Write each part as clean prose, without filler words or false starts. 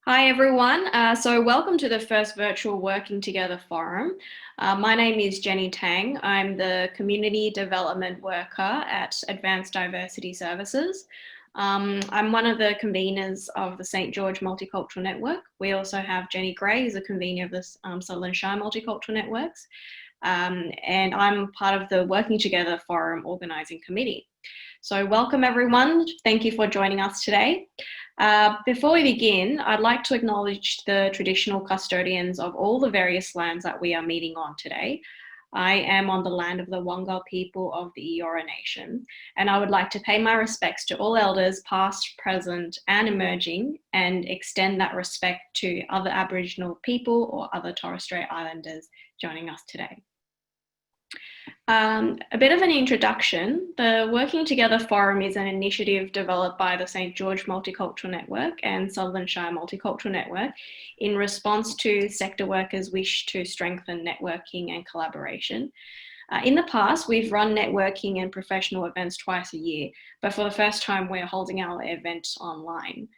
Hi everyone, so welcome to the first virtual Working Together forum. My name is Jenny Tang. I'm the Community Development Worker at Advanced Diversity Services. I'm one of the conveners of the St. George Multicultural Network. We also have Jenny Gray, who's a convener of the Sutherland Shire Multicultural Networks. And I'm part of the Working Together Forum Organising Committee. So welcome everyone, thank you for joining us today. Before we begin, I'd like to acknowledge the traditional custodians of all the various lands that we are meeting on today. I am on the land of the Wangal people of the Eora Nation, and I would like to pay my respects to all elders past, present and emerging, and extend that respect to other Aboriginal people or other Torres Strait Islanders joining us today. A bit of an introduction. The Working Together Forum is an initiative developed by the St. George Multicultural Network and Sutherland Shire Multicultural Network in response to sector workers' wish to strengthen networking and collaboration. In the past, we've run networking and professional events twice a year, but for the first time, we're holding our event online.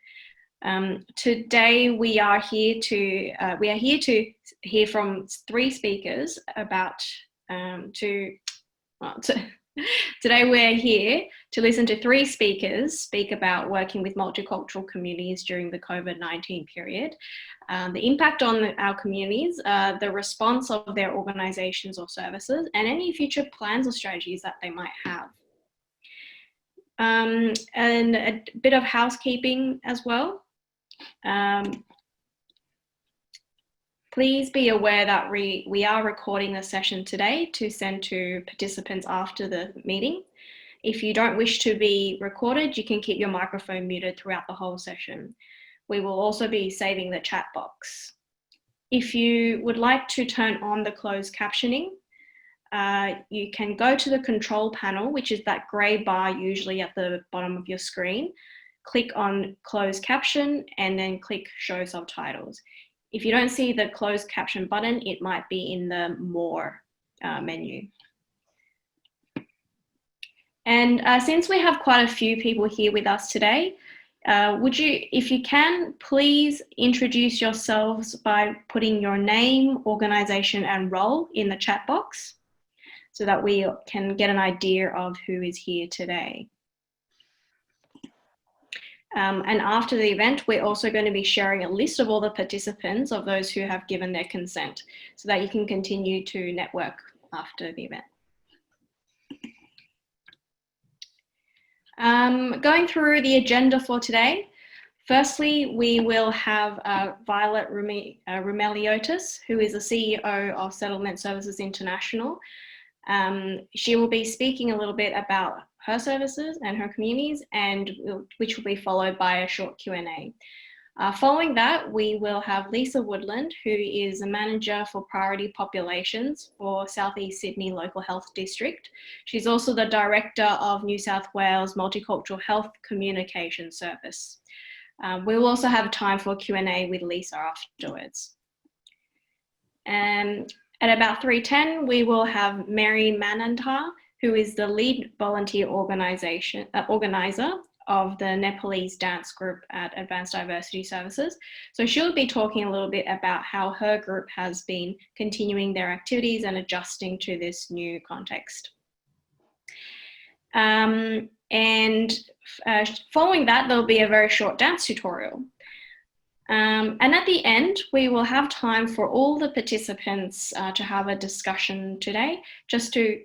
Today, we are here to hear from three speakers about Today we're here to listen to three speakers speak about working with multicultural communities during the COVID-19 period, the impact on our communities, the response of their organisations or services, and any future plans or strategies that they might have. And a bit of housekeeping as well. Please be aware that we are recording the session today to send to participants after the meeting. If you don't wish to be recorded, you can keep your microphone muted throughout the whole session. We will also be saving the chat box. If you would like to turn on the closed captioning, you can go to the control panel, which is that grey bar usually at the bottom of your screen. Click on closed caption and then click show subtitles. If you don't see the closed caption button, it might be in the more menu. And since we have quite a few people here with us today, would you, if you can, please introduce yourselves by putting your name, organisation and role in the chat box so that we can get an idea of who is here today. And after the event, we're also going to be sharing a list of all the participants of those who have given their consent so that you can continue to network after the event. Going through the agenda for today, firstly, we will have Violet Roumeliotis, who is the CEO of Settlement Services International. She will be speaking a little bit about her services and her communities, and which will be followed by a short Q&A. Following that, we will have Lisa Woodland, who is a manager for priority populations for South East Sydney Local Health District. She's also the director of New South Wales Multicultural Health Communication Service. We will also have time for Q&A with Lisa afterwards. At about 3:10, we will have Mary Manandhar, who is the lead volunteer organizer of the Nepalese dance group at Advanced Diversity Services. So she'll be talking a little bit about how her group has been continuing their activities and adjusting to this new context. And following that, there'll be a very short dance tutorial. And at the end, we will have time for all the participants to have a discussion today, just to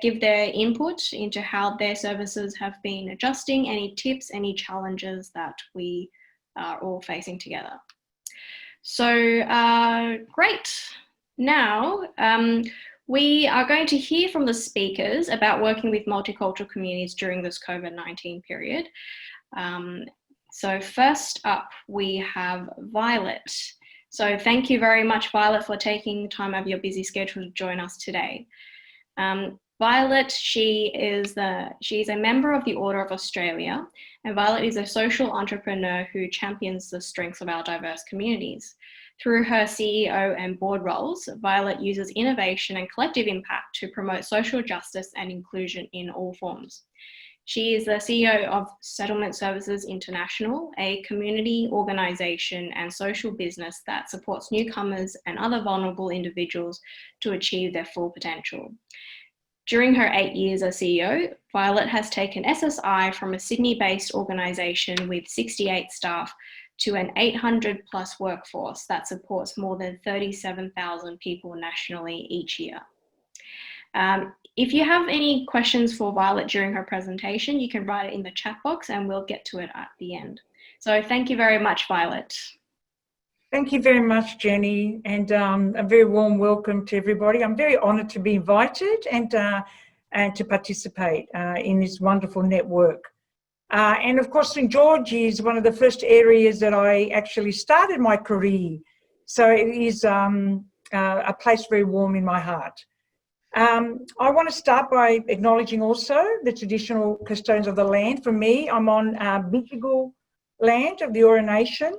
give their input into how their services have been adjusting, any tips, any challenges that we are all facing together. So great. Now, we are going to hear from the speakers about working with multicultural communities during this COVID-19 period. So first up, we have Violet. So thank you very much, Violet, for taking time out of your busy schedule to join us today. Violet, she's a member of the Order of Australia, and Violet is a social entrepreneur who champions the strengths of our diverse communities. Through her CEO and board roles, Violet uses innovation and collective impact to promote social justice and inclusion in all forms. She is the CEO of Settlement Services International, a community organisation and social business that supports newcomers and other vulnerable individuals to achieve their full potential. During her 8 years as CEO, Violet has taken SSI from a Sydney-based organisation with 68 staff to an 800 plus workforce that supports more than 37,000 people nationally each year. If you have any questions for Violet during her presentation, you can write it in the chat box and we'll get to it at the end. So thank you very much, Violet. Thank you very much, Jenny, and a very warm welcome to everybody. I'm very honoured to be invited and to participate in this wonderful network. And of course, St George is one of the first areas that I actually started my career. So it is a place very warm in my heart. I want to start by acknowledging also the traditional custodians of the land. For me, I'm on Bidjigal land of the Eora Nation.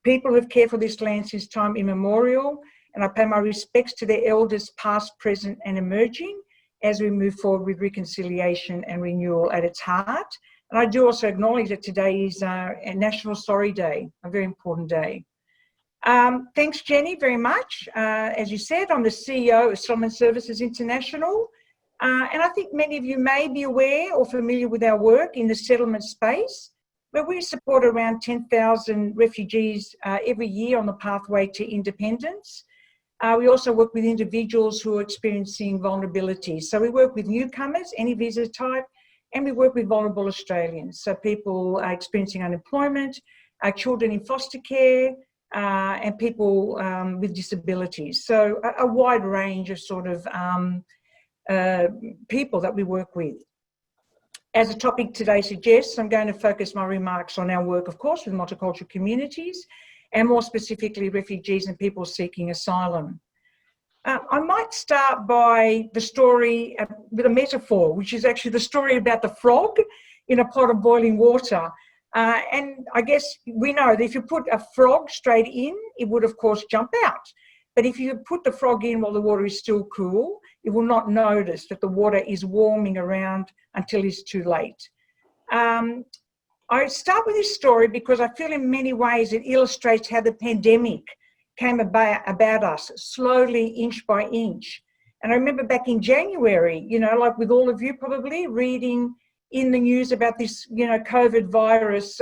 People who've cared for this land since time immemorial, and I pay my respects to their elders past, present and emerging as we move forward with reconciliation and renewal at its heart. And I do also acknowledge that today is a National Sorry Day, a very important day. Thanks, Jenny, very much. As you said, I'm the CEO of Settlement Services International, and I think many of you may be aware or familiar with our work in the settlement space, where we support around 10,000 refugees every year on the pathway to independence. We also work with individuals who are experiencing vulnerability. So we work with newcomers, any visa type, and we work with vulnerable Australians. So people experiencing unemployment, children in foster care, and people with disabilities. So a wide range of sort of people that we work with. As the topic today suggests, I'm going to focus my remarks on our work, of course, with multicultural communities, and more specifically refugees and people seeking asylum. I might start by the story with a metaphor, which is actually the story about the frog in a pot of boiling water. And I guess we know that if you put a frog straight in, it would of course jump out. But if you put the frog in while the water is still cool, it will not notice that the water is warming around until it's too late. I start with this story because I feel in many ways it illustrates how the pandemic came about us, slowly, inch by inch. And I remember back in January, you know, like with all of you probably, reading in the news about this, you know, COVID virus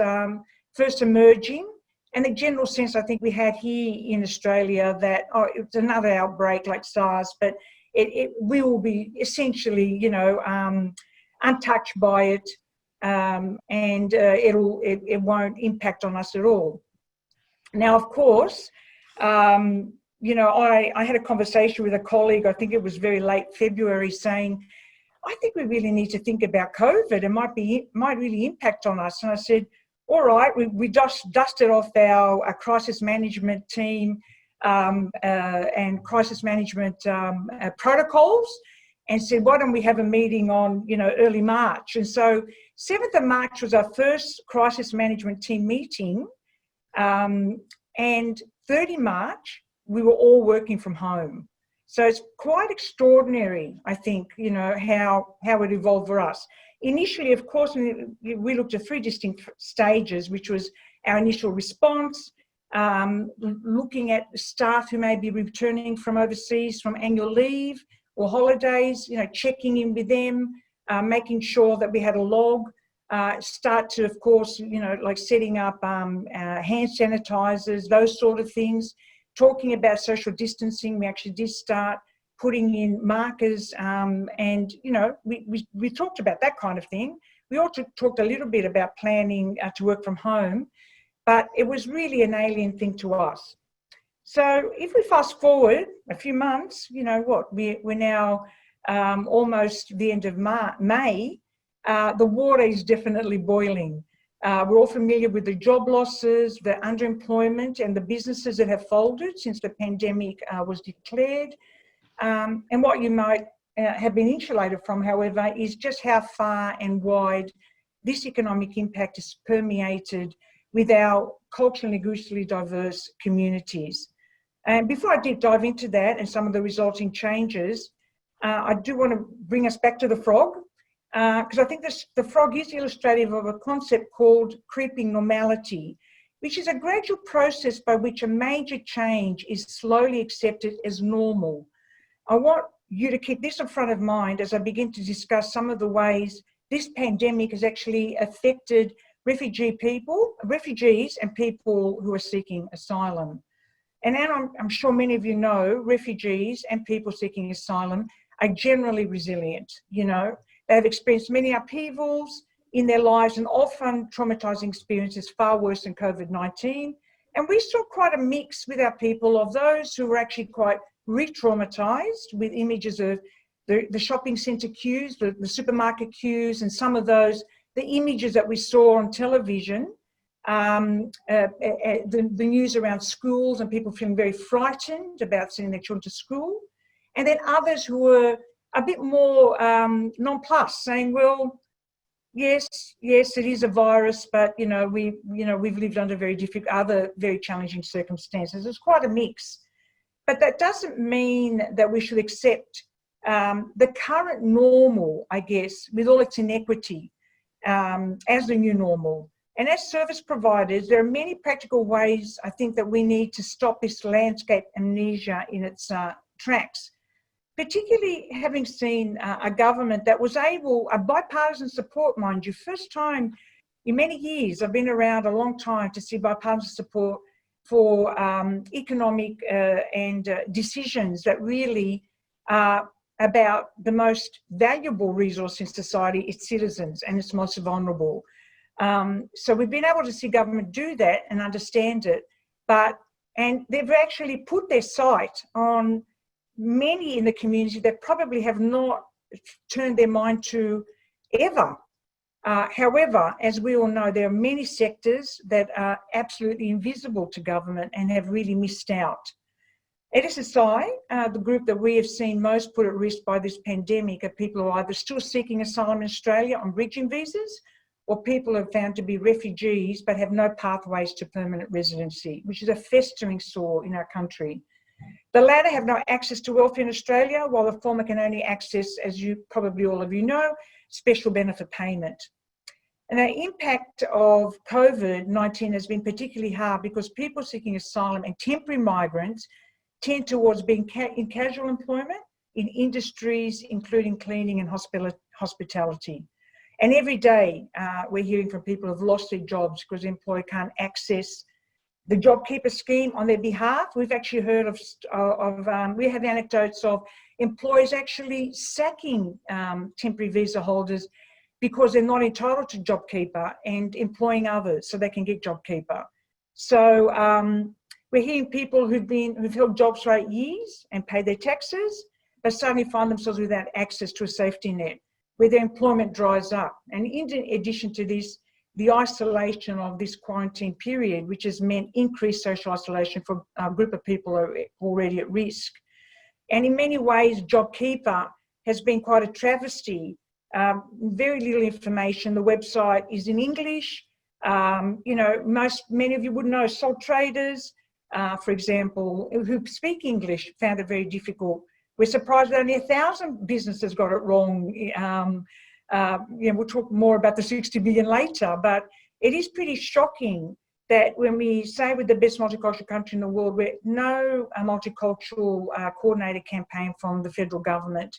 first emerging, and the general sense I think we had here in Australia that, oh, it's another outbreak like SARS, but we will be essentially, you know, untouched by it, and it won't impact on us at all. Now, of course, you know, I had a conversation with a colleague, I think it was very late February, saying, I think we really need to think about COVID. It might really impact on us. And I said, all right, we just dusted off our crisis management team and crisis management protocols, and said, why don't we have a meeting on, you know, early March? And so 7th of March was our first crisis management team meeting, and 30 March, we were all working from home. So it's quite extraordinary, I think, you know, how it evolved for us. Initially, of course, we looked at 3 distinct stages, which was our initial response, looking at staff who may be returning from overseas from annual leave or holidays, you know, checking in with them, making sure that we had a log, start to, of course, you know, like setting up hand sanitizers, those sort of things. Talking about social distancing, we actually did start putting in markers, and, you know, we talked about that kind of thing. We also talked a little bit about planning to work from home, but it was really an alien thing to us. So if we fast forward a few months, you know what, we're now almost the end of May, the water is definitely boiling. We're all familiar with the job losses, the underemployment, and the businesses that have folded since the pandemic was declared. And what you might have been insulated from, however, is just how far and wide this economic impact has permeated with our culturally and linguistically diverse communities. And before I deep dive into that and some of the resulting changes, I do want to bring us back to the frog because I think the frog is illustrative of a concept called creeping normality, which is a gradual process by which a major change is slowly accepted as normal. I want you to keep this in front of mind as I begin to discuss some of the ways this pandemic has actually affected refugees and people who are seeking asylum. And I'm sure many of you know, refugees and people seeking asylum are generally resilient. You know, they've experienced many upheavals in their lives and often traumatizing experiences far worse than COVID-19. And we saw quite a mix with our people of those who were actually quite re-traumatized with images of the shopping centre queues, the supermarket queues, and some of those, the images that we saw on television, the news around schools and people feeling very frightened about sending their children to school. And then others who were a bit more nonplussed, saying, well, yes, it is a virus, but we've lived under other very challenging circumstances. It's quite a mix. But that doesn't mean that we should accept the current normal, I guess, with all its inequity, as the new normal. And as service providers, there are many practical ways, I think, that we need to stop this landscape amnesia in its tracks, particularly having seen a government that was able, a bipartisan support, mind you, first time in many years, I've been around a long time to see bipartisan support for economic and decisions that really are about the most valuable resource in society, its citizens, and its most vulnerable. So we've been able to see government do that and understand it, and they've actually put their sight on many in the community that probably have not turned their mind to ever. However, as we all know, there are many sectors that are absolutely invisible to government and have really missed out. At SSI, the group that we have seen most put at risk by this pandemic are people who are either still seeking asylum in Australia on bridging visas, or people who are found to be refugees but have no pathways to permanent residency, which is a festering sore in our country. The latter have no access to welfare in Australia, while the former can only access, as you probably all of you know, special benefit payment. And the impact of COVID-19 has been particularly hard because people seeking asylum and temporary migrants tend towards being in casual employment in industries including cleaning and hospitality. And every day we're hearing from people who've lost their jobs because the employer can't access the JobKeeper scheme on their behalf. We've actually heard we have anecdotes of employers actually sacking temporary visa holders because they're not entitled to JobKeeper and employing others so they can get JobKeeper. So we're hearing people who've held jobs for 8 years and paid their taxes, but suddenly find themselves without access to a safety net, where their employment dries up. And in addition to this, the isolation of this quarantine period, which has meant increased social isolation for a group of people who are already at risk. And in many ways, JobKeeper has been quite a travesty. Very little information. The website is in English. Many of you would know sole traders, for example, who speak English found it very difficult. We're surprised that only 1,000 businesses got it wrong. We'll talk more about the 60 billion later, but it is pretty shocking that when we say we're the best multicultural country in the world, we're no multicultural coordinated campaign from the federal government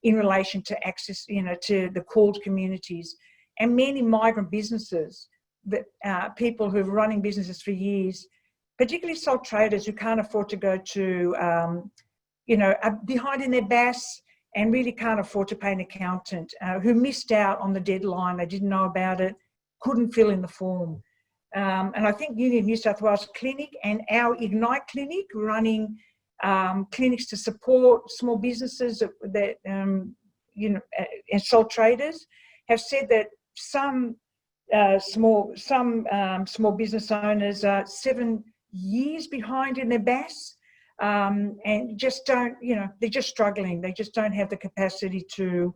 in relation to access, to the called communities. And many migrant businesses, that people who've running businesses for years, particularly sole traders who can't afford to go to, are behind in their BAS and really can't afford to pay an accountant, who missed out on the deadline, they didn't know about it, couldn't fill in the form. And I think Uni of New South Wales Clinic and our Ignite Clinic, running clinics to support small businesses and sole traders, have said that some small business owners are 7 years behind in their BAS. And just don't, they're just struggling. They just don't have the capacity to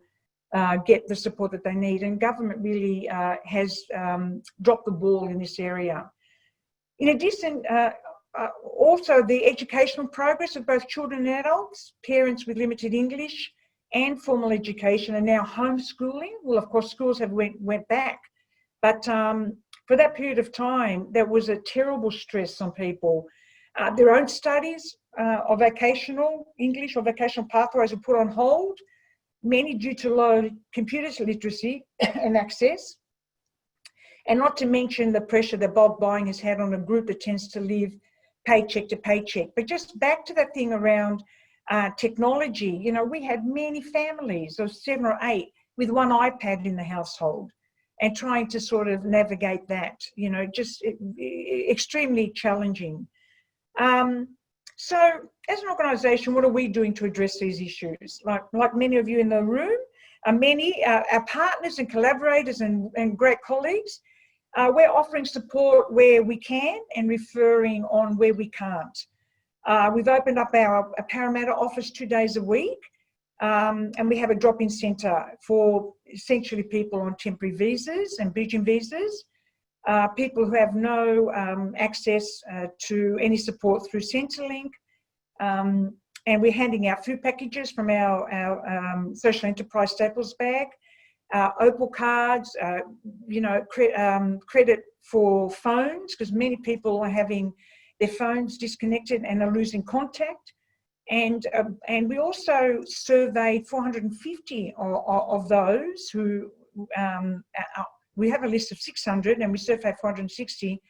get the support that they need. And government really has dropped the ball in this area. In addition, also the educational progress of both children and adults, parents with limited English, and formal education, and now homeschooling. Well, of course, schools have went back, but for that period of time, there was a terrible stress on people. Their own studies of vocational English or vocational pathways were put on hold, many due to low computer literacy and access, and not to mention the pressure that bulk buying has had on a group that tends to live paycheck to paycheck. But just back to that thing around technology, you know, we had many families of 7 or 8 with one iPad in the household, and trying to sort of navigate that, you know, just extremely challenging. So as an organisation, what are we doing to address these issues? Like many of you in the room, our partners and collaborators and great colleagues, we're offering support where we can and referring on where we can't. We've opened up our Parramatta office 2 days a week, and we have a drop-in centre for essentially people on temporary visas and bridging visas, people who have no access to any support through Centrelink, and we're handing out food packages from our social enterprise staples bag, Opal cards, you know, credit for phones, because many people are having their phones disconnected and are losing contact. And we also surveyed 450 of those who, we have a list of 600 and we surveyed 460.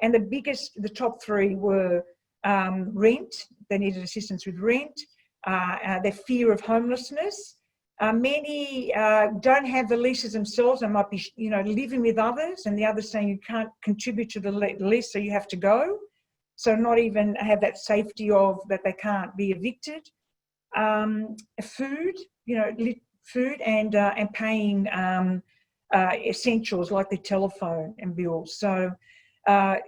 And the top 3 were rent, they needed assistance with rent, their fear of homelessness. Many don't have the leases themselves and might be, you know, living with others, and the others saying you can't contribute to the lease, so you have to go. So not even have that safety of that they can't be evicted. Food, you know, food and paying essentials like the telephone and bills. So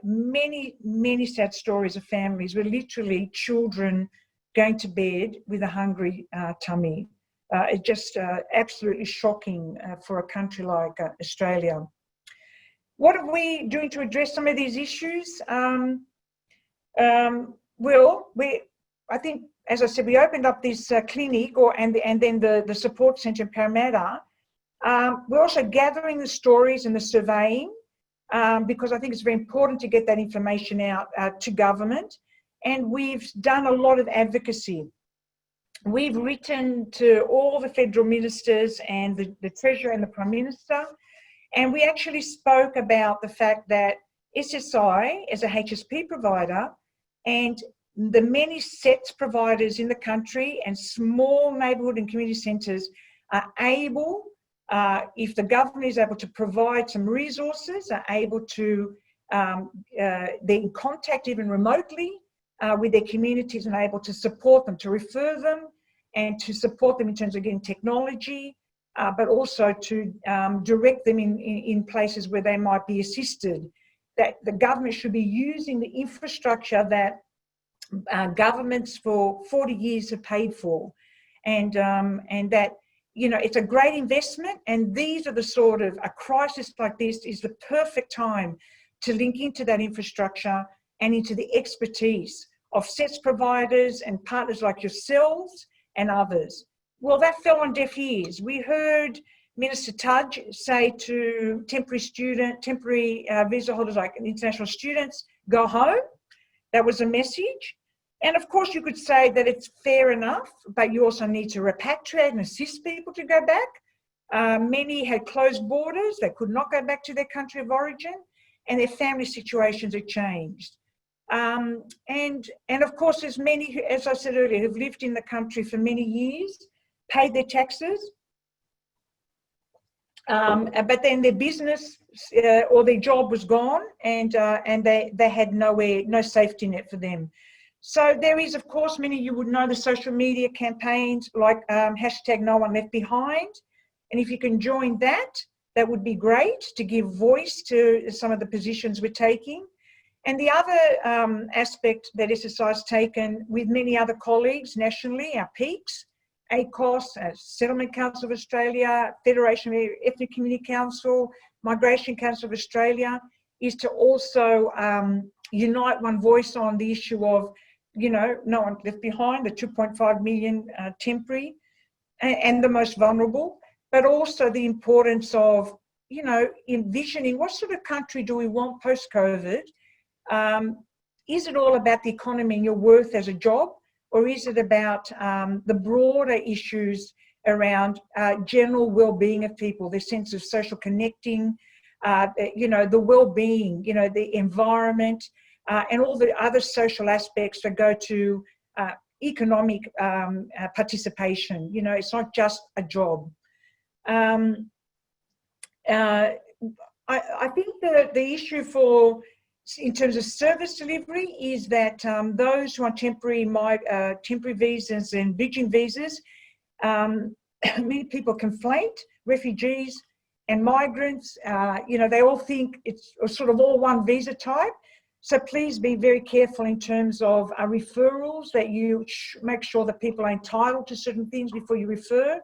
many sad stories of families where literally children going to bed with a hungry tummy. It's just absolutely shocking for a country like Australia. What are we doing to address some of these issues? Well, I think, as I said, we opened up this clinic and then the support centre in Parramatta. We're also gathering the stories and the surveying because I think it's very important to get that information out to government. And we've done a lot of advocacy. We've written to all the federal ministers and the Treasurer and the Prime Minister, and we actually spoke about the fact that SSI, as a HSP provider, and the many sets providers in the country and small neighbourhood and community centres are able, if the government is able to provide some resources, are able to, they're in contact even remotely with their communities and able to support them, to refer them and to support them in terms of getting technology, but also to direct them in places where they might be assisted. That the government should be using the infrastructure that governments for 40 years have paid for, and that, you know, it's a great investment. And these are the sort of, a crisis like this is the perfect time to link into that infrastructure and into the expertise of SETS providers and partners like yourselves and others. Well, that fell on deaf ears. We heard Minister Tudge say to temporary visa holders like international students, go home. That was a message. And of course you could say that it's fair enough, but you also need to repatriate and assist people to go back. Many had closed borders, they could not go back to their country of origin, and their family situations have changed. And of course there's many, who, as I said earlier, who've lived in the country for many years, paid their taxes, but then their business or their job was gone, and they had no safety net for them. So there is, of course, many of you would know the social media campaigns like hashtag no one left behind. And if you can join that, that would be great to give voice to some of the positions we're taking. And the other aspect that SSI has taken with many other colleagues nationally, our peaks, ACOS, Settlement Council of Australia, Federation of Ethnic Community Council, Migration Council of Australia, is to also unite one voice on the issue of, you know, no one left behind, the 2.5 million temporary. and the most vulnerable, but also the importance of, you know, envisioning what sort of country do we want post-COVID. Is it all about the economy and your worth as a job, or is it about the broader issues around general well-being of people, their sense of social connecting, you know, the well-being, you know, the environment, and all the other social aspects that go to economic participation. You know, it's not just a job. I think the issue for, in terms of service delivery, is that those who are temporary visas and bridging visas, many people conflate refugees and migrants. You know, they all think it's sort of all one visa type. So please be very careful in terms of referrals, that you make sure that people are entitled to certain things before you refer,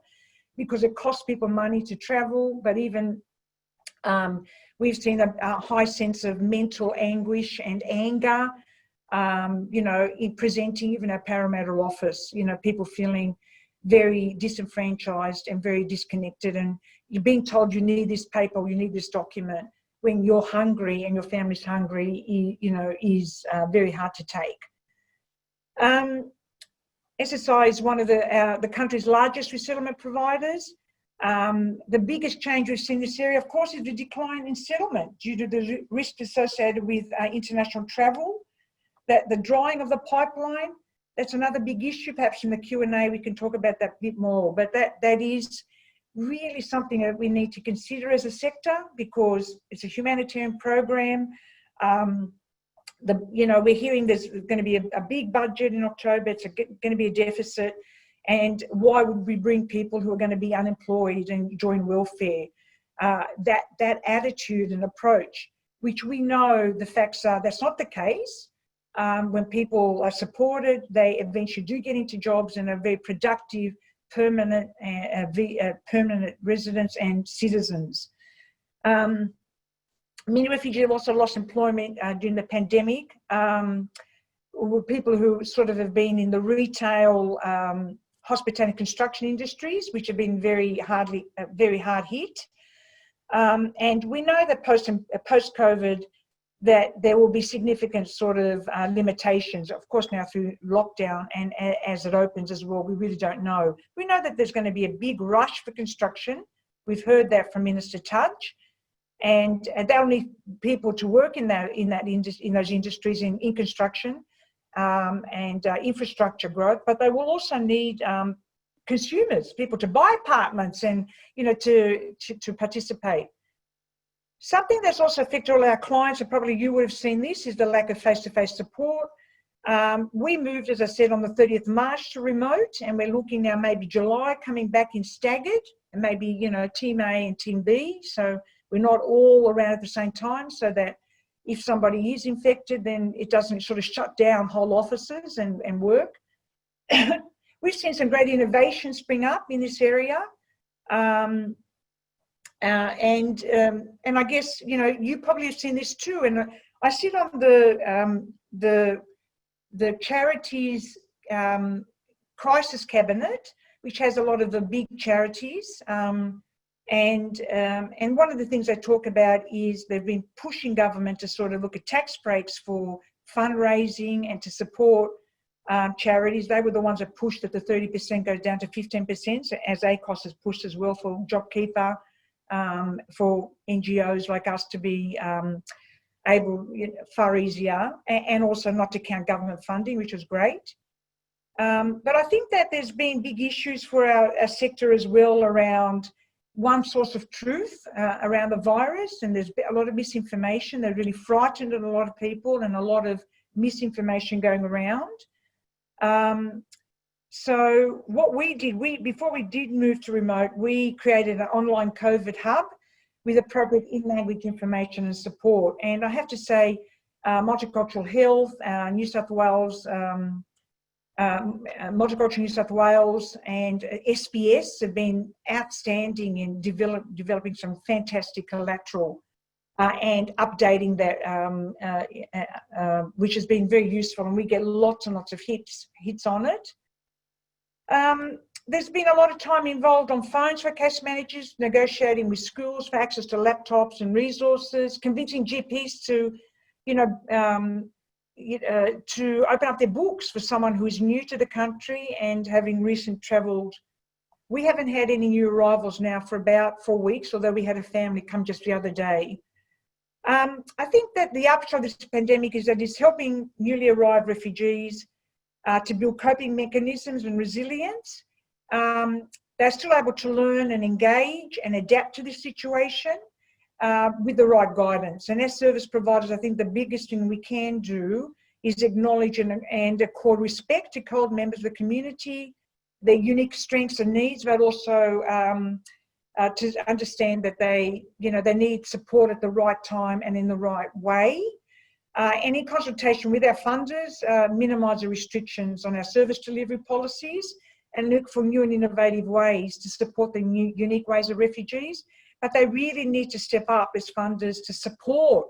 because it costs people money to travel. But even we've seen a high sense of mental anguish and anger, you know, in presenting even our Parramatta office, you know, people feeling very disenfranchised and very disconnected, and you're being told you need this paper or you need this document when you're hungry and your family's hungry, you know, is very hard to take. SSI is one of the country's largest resettlement providers. The biggest change we've seen in this area, of course, is the decline in settlement due to the risk associated with international travel, that the drying of the pipeline. That's another big issue. Perhaps in the Q&A we can talk about that a bit more, but that is really something that we need to consider as a sector, because it's a humanitarian program. You know, we're hearing there's going to be a big budget in October. It's going to be a deficit. And why would we bring people who are going to be unemployed and join welfare? That attitude and approach, which we know the facts are that's not the case. When people are supported, they eventually do get into jobs and are very productive, permanent residents and citizens. Many refugees have also lost employment during the pandemic. People who sort of have been in the retail, hospitality and construction industries, which have been very hard hit. And we know that post-COVID, that there will be significant sort of limitations, of course, now through lockdown, and as it opens as well, we really don't know. We know that there's going to be a big rush for construction. We've heard that from Minister Tudge, and they'll need people to work in those industries in construction and infrastructure growth, but they will also need consumers, people to buy apartments and, you know, to participate. Something that's also affected all our clients, and probably you would have seen this, is the lack of face-to-face support. We moved, as I said, on the 30th March to remote, and we're looking now maybe July coming back in staggered, and maybe, you know, Team A and Team B. So we're not all around at the same time, so that if somebody is infected, then it doesn't sort of shut down whole offices and work. We've seen some great innovation spring up in this area. And I guess, you know, you probably have seen this too. And I sit on the charities crisis cabinet, which has a lot of the big charities. And one of the things they talk about is they've been pushing government to sort of look at tax breaks for fundraising and to support charities. They were the ones that pushed that the 30% goes down to 15%, so as ACOS has pushed as well for JobKeeper, for NGOs like us to be able, you know, far easier, and also not to count government funding, which was great. But I think that there's been big issues for our sector as well around one source of truth around the virus, and there's a lot of misinformation. They're really frightened of a lot of people, and a lot of misinformation going around. So what we did, before we did move to remote, we created an online COVID hub with appropriate in-language information and support. And I have to say, Multicultural Health, New South Wales, Multicultural New South Wales and SBS have been outstanding in developing some fantastic collateral and updating that, which has been very useful, and we get lots and lots of hits on it. There's been a lot of time involved on phones for case managers, negotiating with schools for access to laptops and resources, convincing GPs to, to open up their books for someone who is new to the country and having recent travelled. We haven't had any new arrivals now for about 4 weeks, although we had a family come just the other day. I think that the upshot of this pandemic is that it's helping newly arrived refugees to build coping mechanisms and resilience. They're still able to learn and engage and adapt to this situation with the right guidance. And as service providers, I think the biggest thing we can do is acknowledge and accord respect to COLD members of the community, their unique strengths and needs, but also to understand that they need support at the right time and in the right way. And in consultation with our funders, minimise the restrictions on our service delivery policies and look for new and innovative ways to support the new, unique ways of refugees. But they really need to step up as funders to support,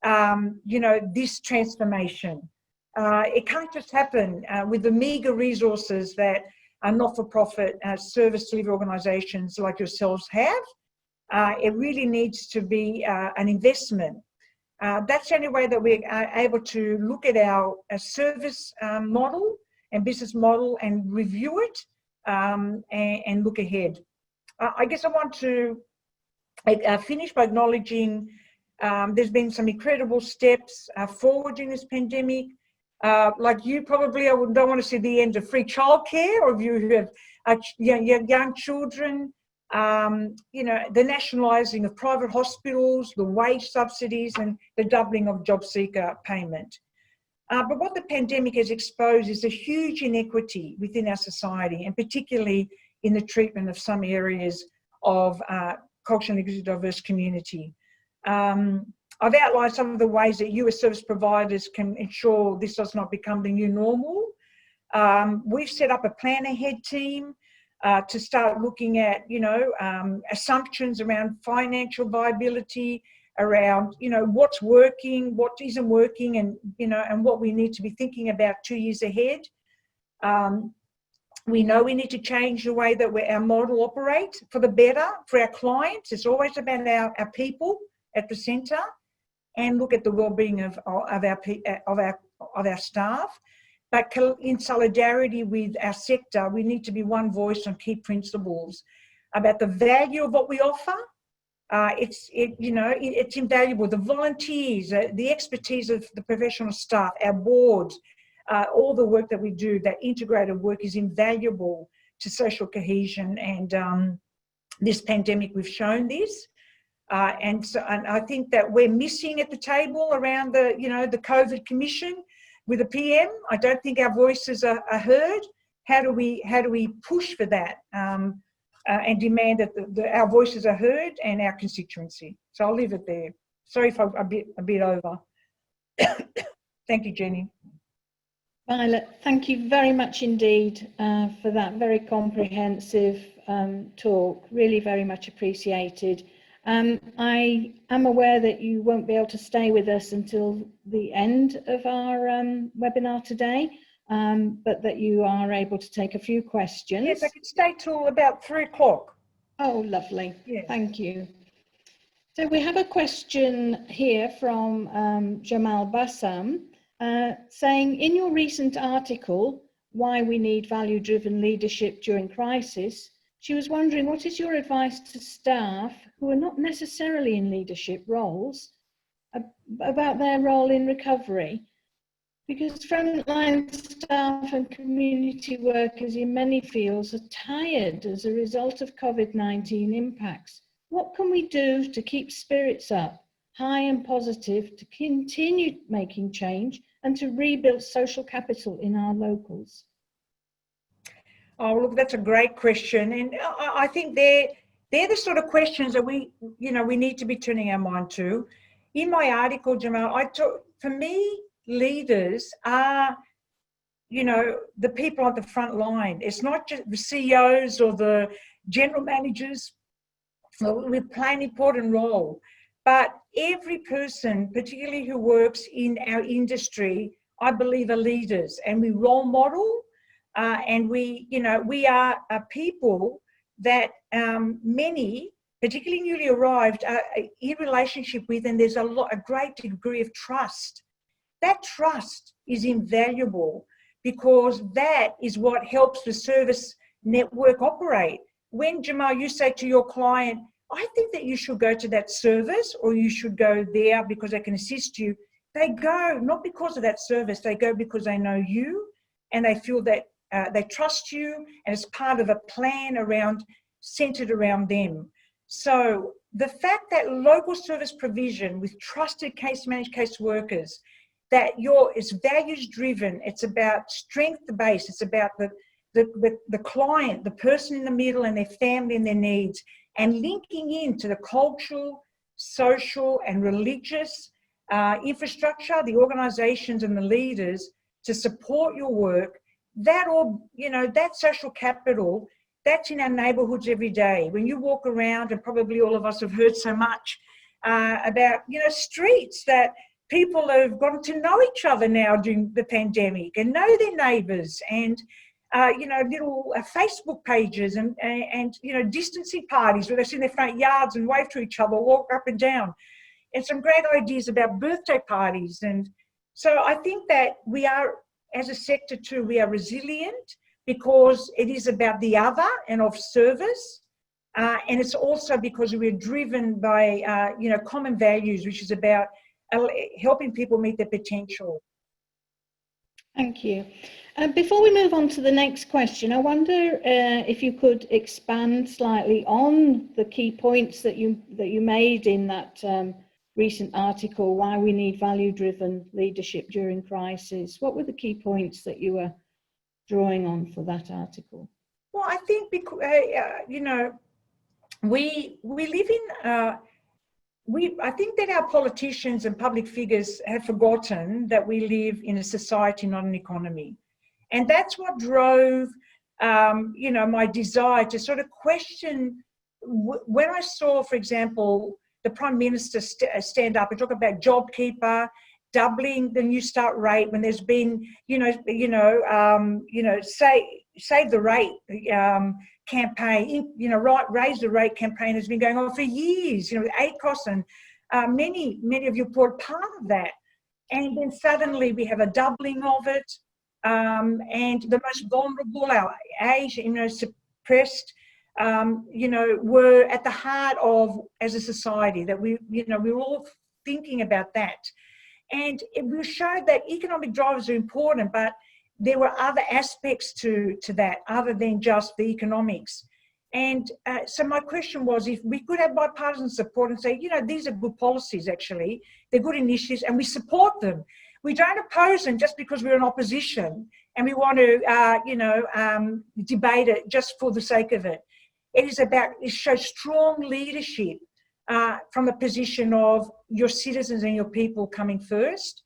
this transformation. It can't just happen with the meagre resources that not-for-profit service delivery organisations like yourselves have. It really needs to be an investment. That's the only way that we are able to look at our service model and business model and review it and look ahead. I guess I want to finish by acknowledging there's been some incredible steps forward in this pandemic. Like you probably, I don't want to see the end of free childcare, or if you have young children, the nationalising of private hospitals, the wage subsidies and the doubling of job seeker payment. But what the pandemic has exposed is a huge inequity within our society, and particularly in the treatment of some areas of culturally diverse community. I've outlined some of the ways that you as service providers can ensure this does not become the new normal. We've set up a plan ahead team to start looking at, assumptions around financial viability, around, what's working, what isn't working, and, and what we need to be thinking about 2 years ahead. We know we need to change the way that our model operates for the better for our clients. It's always about our people at the centre, and look at the well-being of our staff. But in solidarity with our sector, we need to be one voice on key principles about the value of what we offer. It's invaluable. The volunteers, the expertise of the professional staff, our boards, all the work that we do, that integrated work is invaluable to social cohesion. And this pandemic, we've shown this. And I think that we're missing at the table around the COVID Commission with the PM. I don't think our voices are heard. How do we push for that and demand that our voices are heard and our constituency? So I'll leave it there. Sorry if I'm a bit over. Thank you, Jenny. Violet, thank you very much indeed for that very comprehensive talk. Really very much appreciated. I am aware that you won't be able to stay with us until the end of our webinar today, but that you are able to take a few questions. Yes, I can stay till about 3 o'clock. Oh, lovely. Yeah. Thank you. So we have a question here from Jamal Bassam saying, in your recent article, Why We Need Value-Driven Leadership During Crisis, she was wondering, what is your advice to staff who are not necessarily in leadership roles about their role in recovery? Because frontline staff and community workers in many fields are tired as a result of COVID-19 impacts. What can we do to keep spirits up, high and positive, to continue making change and to rebuild social capital in our locals? Oh, look, that's a great question. And I think they're the sort of questions that we need to be turning our mind to. In my article, Jamal, for me, leaders are, the people on the front line. It's not just the CEOs or the general managers. We play an important role. But every person, particularly who works in our industry, I believe are leaders, and we role model and we are people that many, particularly newly arrived, are in relationship with, and there's a great degree of trust. That trust is invaluable because that is what helps the service network operate. When, Jamal, you say to your client, I think that you should go to that service or you should go there because they can assist you, they go not because of that service, they go because they know you and they feel that they trust you, and it's part of a plan centered around them. So the fact that local service provision with trusted case-managed case workers, that it's values-driven, it's about strength-based, it's about the client, the person in the middle and their family and their needs, and linking into the cultural, social and religious infrastructure, the organisations and the leaders to support your work, that social capital, that's in our neighbourhoods every day. When you walk around, and probably all of us have heard so much about, streets that people have gotten to know each other now during the pandemic and know their neighbours, and little Facebook pages and distancing parties where they sit in their front yards and wave to each other, walk up and down, and some great ideas about birthday parties. And so I think that we are, as a sector too, we are resilient because it is about the other and of service, and it's also because we're driven by common values, which is about helping people meet their potential. Thank you. Before we move on to the next question, I wonder if you could expand slightly on the key points that you made in that recent article, Why We Need Value-Driven Leadership During Crisis. What were the key points that you were drawing on for that article? Well, I think because, we live in... I think that our politicians and public figures have forgotten that we live in a society, not an economy. And that's what drove, my desire to sort of question, when I saw, for example, the Prime Minister stand up and talk about JobKeeper, doubling the New Start rate when there's been, Save the Rate campaign, Raise the Rate campaign has been going on for years, with ACOS and many of you were part of that. And then suddenly we have a doubling of it, and the most vulnerable, our age, suppressed, were at the heart of, as a society, that we were all thinking about that. And it will show that economic drivers are important, but there were other aspects to that other than just the economics. And so my question was, if we could have bipartisan support and say, these are good policies, actually, they're good initiatives and we support them. We don't oppose them just because we're in opposition and we want to, debate it just for the sake of it. It shows strong leadership from a position of your citizens and your people coming first.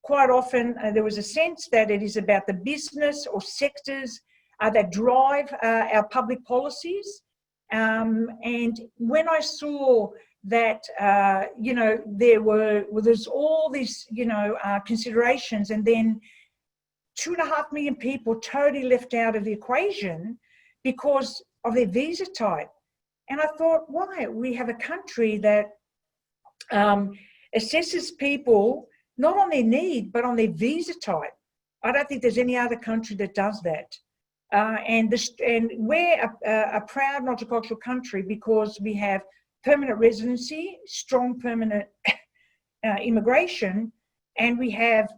Quite often there was a sense that it is about the business or sectors that drive our public policies. And when I saw that, there's all these, considerations, and then 2.5 million people totally left out of the equation because of their visa type. And I thought, why? We have a country that assesses people not on their need, but on their visa type. I don't think there's any other country that does that. And we're a proud multicultural country because we have permanent residency, strong permanent immigration, and we have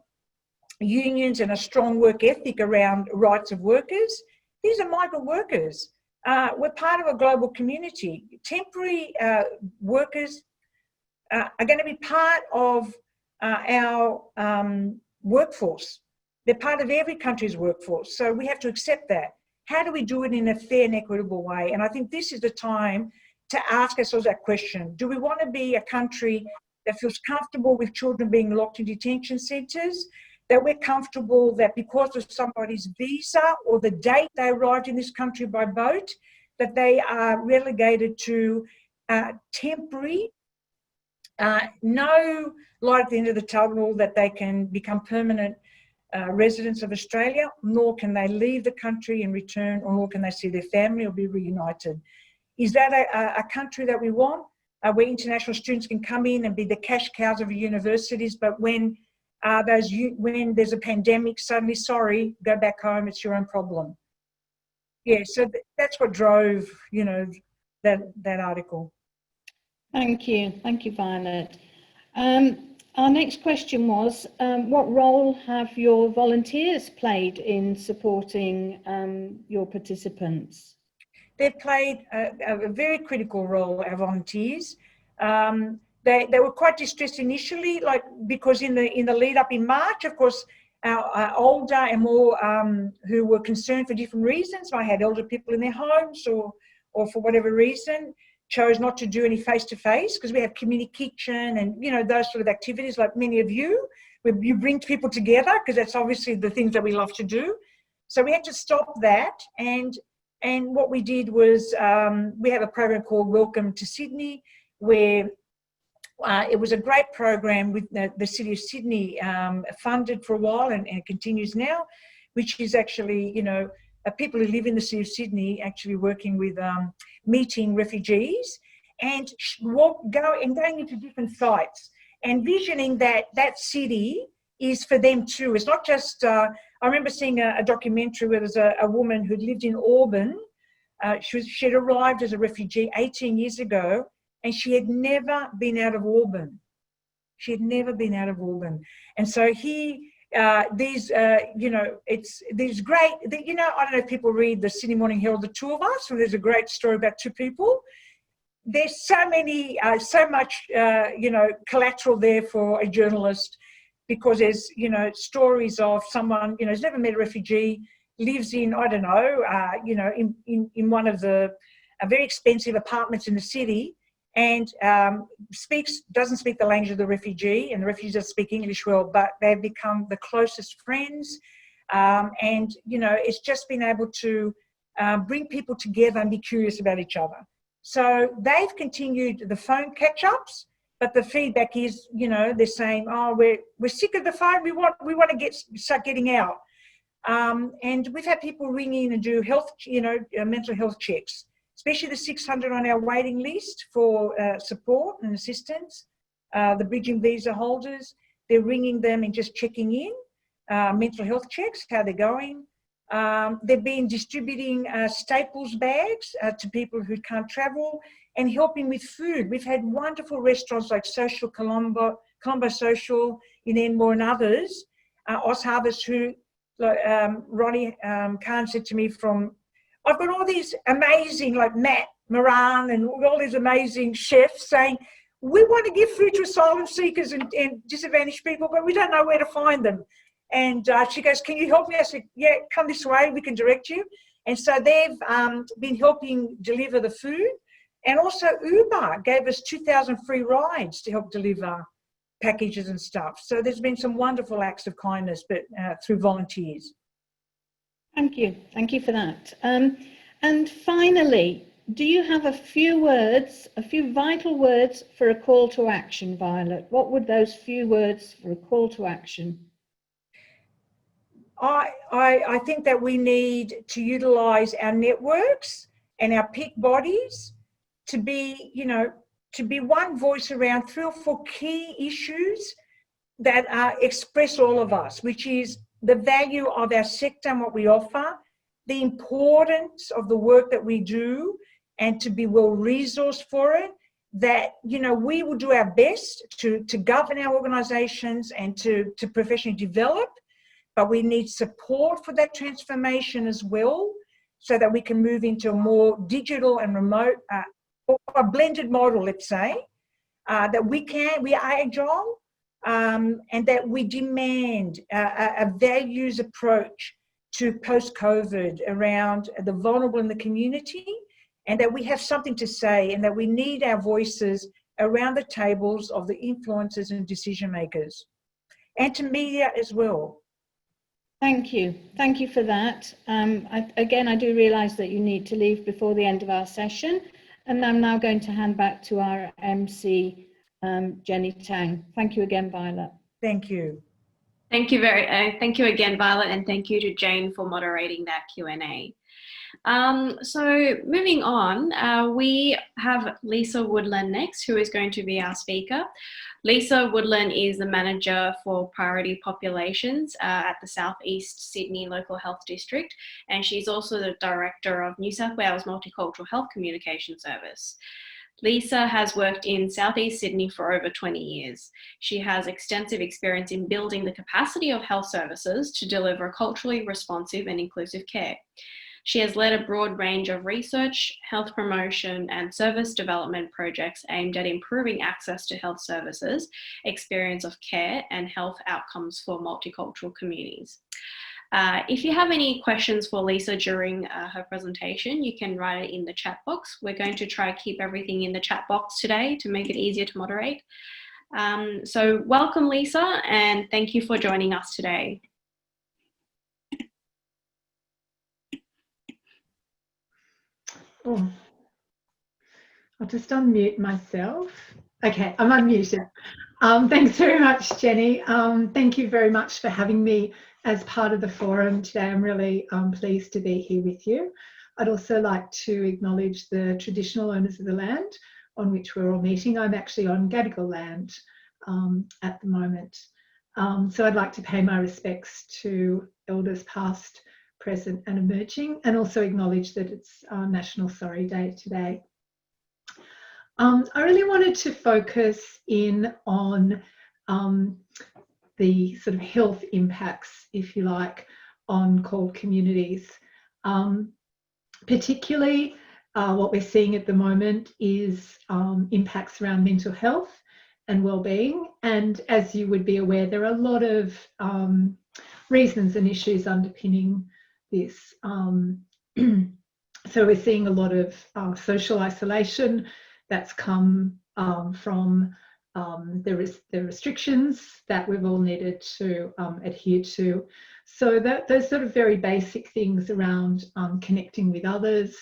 unions and a strong work ethic around rights of workers. These are migrant workers. We're part of a global community. Temporary workers are going to be part of our workforce. They're part of every country's workforce. So we have to accept that. How do we do it in a fair and equitable way? And I think this is the time to ask ourselves that question. Do we want to be a country that feels comfortable with children being locked in detention centres? That we're comfortable that because of somebody's visa or the date they arrived in this country by boat, that they are relegated to temporary, no light at the end of the tunnel, that they can become permanent residents of Australia, nor can they leave the country and return, or nor can they see their family or be reunited. Is that a country that we want, where international students can come in and be the cash cows of universities, but when there's a pandemic, suddenly, sorry, go back home, it's your own problem. Yeah, so that's what drove, you know, that article. Thank you, Violet. Our next question was, what role have your volunteers played in supporting your participants? They've played a very critical role, our volunteers. They were quite distressed initially, like, because in the lead up in March, of course, our older and more who were concerned for different reasons, I had elder people in their homes or for whatever reason, chose not to do any face-to-face, because we have community kitchen and, you know, those sort of activities like many of you, where you bring people together, because that's obviously the things that we love to do. So we had to stop that, and what we did was we have a program called Welcome to Sydney, where it was a great program with the City of Sydney funded for a while and continues now, which is actually, you know, people who live in the City of Sydney actually working with meeting refugees and going into different sites and visioning that city is for them too. It's not just, I remember seeing a documentary where there's a woman who'd lived in Auburn. She'd arrived as a refugee 18 years ago, and she had never been out of Auburn. She had never been out of Auburn. And so you know, there's great, you know, I don't know if people read the Sydney Morning Herald, The Two of Us, where there's a great story about two people. There's so much, you know, collateral there for a journalist, because there's, you know, stories of someone, you know, who's never met a refugee, lives in, I don't know, you know, in one of the very expensive apartments in the city, and doesn't speak the language of the refugee, and the refugees don't speak English well, but they've become the closest friends. And, you know, it's just been able to bring people together and be curious about each other. So they've continued the phone catch-ups, but the feedback is, you know, they're saying, oh, we're sick of the phone, we want to start getting out. And we've had people ring in and do health, you know, mental health checks, especially the 600 on our waiting list for support and assistance. The bridging visa holders, they're ringing them and just checking in, mental health checks, how they're going. They've been distributing staples bags to people who can't travel and helping with food. We've had wonderful restaurants like Social Colombo Social in Enmore and others, Oz Harvest, who, like Ronnie Khan said to me I've got all these amazing, like Matt Moran and all these amazing chefs saying, we want to give food to asylum seekers and disadvantaged people, but we don't know where to find them. And she goes, can you help me? I said, yeah, come this way, we can direct you. And so they've been helping deliver the food. And also Uber gave us 2,000 free rides to help deliver packages and stuff. So there's been some wonderful acts of kindness, but through volunteers. Thank you for that. And finally, do you have a few vital words for a call to action, Violet? What would those few words for a call to action? I think that we need to utilise our networks and our peak bodies to be, you know, to be one voice around 3 or 4 key issues that express all of us, which is the value of our sector and what we offer, the importance of the work that we do, and to be well resourced for it, that, you know, we will do our best to govern our organisations and to professionally develop, but we need support for that transformation as well, so that we can move into a more digital and remote, or a blended model, let's say, that we are agile, and that we demand a values approach to post-COVID around the vulnerable in the community, and that we have something to say, and that we need our voices around the tables of the influencers and decision makers, and to media as well. Thank you for that. Again, I do realise that you need to leave before the end of our session, and I'm now going to hand back to our MC, Jenny Tang. Thank you again, Violet. Thank you. Thank you again, Violet, and thank you to Jane for moderating that Q&A. So moving on, we have Lisa Woodland next, who is going to be our speaker. Lisa Woodland is the Manager for Priority Populations at the South East Sydney Local Health District, and she's also the Director of New South Wales Multicultural Health Communication Service. Lisa has worked in Southeast Sydney for over 20 years. She has extensive experience in building the capacity of health services to deliver culturally responsive and inclusive care. She has led a broad range of research, health promotion, and service development projects aimed at improving access to health services, experience of care, and health outcomes for multicultural communities. If you have any questions for Lisa during her presentation, you can write it in the chat box. We're going to try to keep everything in the chat box today to make it easier to moderate. So welcome, Lisa, and thank you for joining us today. Oh, I'll just unmute myself. Okay, I'm unmuted. Thanks very much, Jenny. Thank you very much for having me as part of the forum today. I'm really pleased to be here with you. I'd also like to acknowledge the traditional owners of the land on which we're all meeting. I'm actually on Gadigal land at the moment. So I'd like to pay my respects to elders past, present and emerging, and also acknowledge that it's National Sorry Day today. I really wanted to focus in on the sort of health impacts, if you like, on CALD communities. Particularly what we're seeing at the moment is impacts around mental health and well-being. And as you would be aware, there are a lot of reasons and issues underpinning this. So we're seeing a lot of social isolation that's come from the restrictions that we've all needed to adhere to. So those sort of very basic things around connecting with others,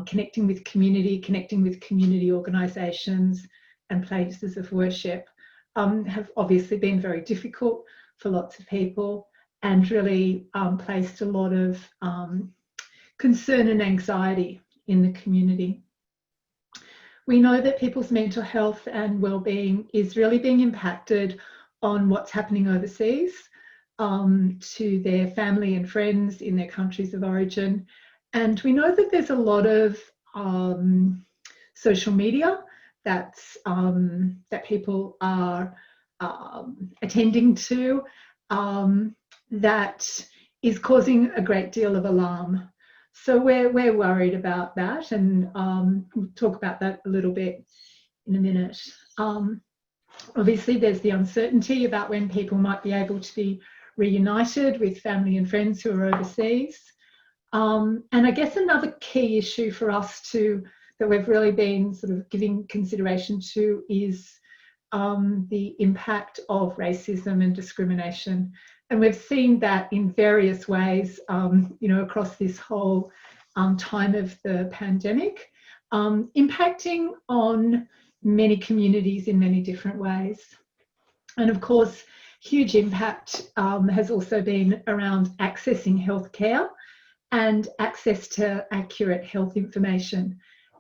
connecting with community organisations and places of worship have obviously been very difficult for lots of people, and really placed a lot of concern and anxiety in the community. We know that people's mental health and well-being is really being impacted on what's happening overseas, to their family and friends in their countries of origin. And we know that there's a lot of social media that's, that people are attending to, that is causing a great deal of alarm. So we're worried about that, and we'll talk about that a little bit in a minute. Obviously, there's the uncertainty about when people might be able to be reunited with family and friends who are overseas. And I guess another key issue for us that we've really been sort of giving consideration to is the impact of racism and discrimination. And we've seen that in various ways, across this whole time of the pandemic, impacting on many communities in many different ways. And of course, huge impact has also been around accessing healthcare and access to accurate health information.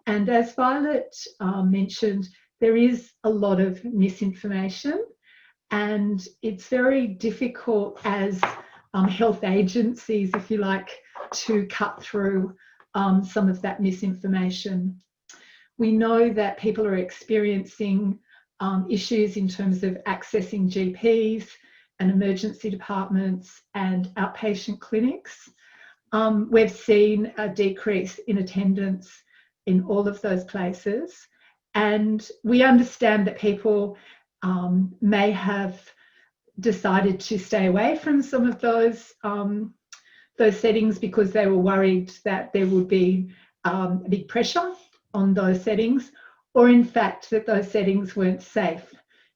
And as Violet mentioned, there is a lot of misinformation, and it's very difficult as health agencies, if you like, to cut through some of that misinformation. We know that people are experiencing issues in terms of accessing GPs and emergency departments and outpatient clinics. We've seen a decrease in attendance in all of those places, and we understand that people may have decided to stay away from some of those settings because they were worried that there would be a big pressure on those settings, or in fact that those settings weren't safe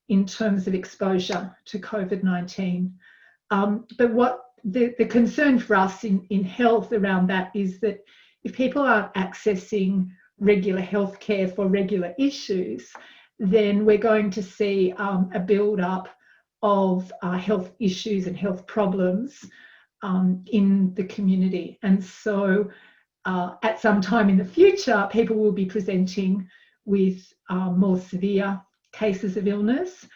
in terms of exposure to COVID-19. But what the concern for us in health around that is that if people aren't accessing regular health care for regular issues, then we're going to see a build-up of health issues and health problems in the community. And so at some time in the future, people will be presenting with more severe cases of illness,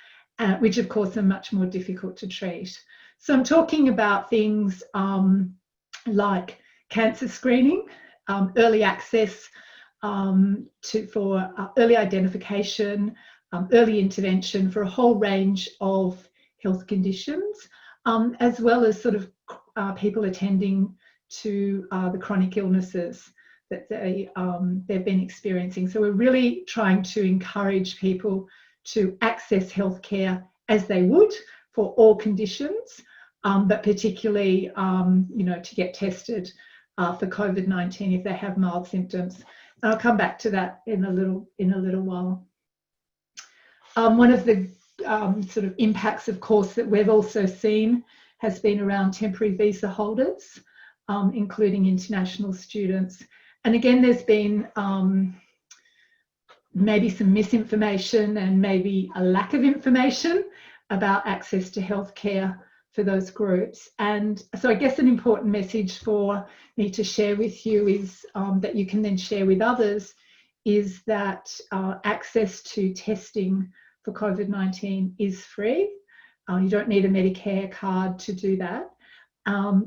which of course are much more difficult to treat. So I'm talking about things like cancer screening, early access for early identification, early intervention for a whole range of health conditions, as well as sort of people attending to the chronic illnesses that they've been experiencing. So we're really trying to encourage people to access healthcare as they would for all conditions, but particularly, to get tested for COVID-19 if they have mild symptoms. And I'll come back to that in a little while. One of the sort of impacts, of course, that we've also seen has been around temporary visa holders, including international students. And again, there's been maybe some misinformation and maybe a lack of information about access to healthcare for those groups. And so I guess an important message for me to share with you is that you can then share with others is that access to testing for COVID-19 is free. You don't need a Medicare card to do that,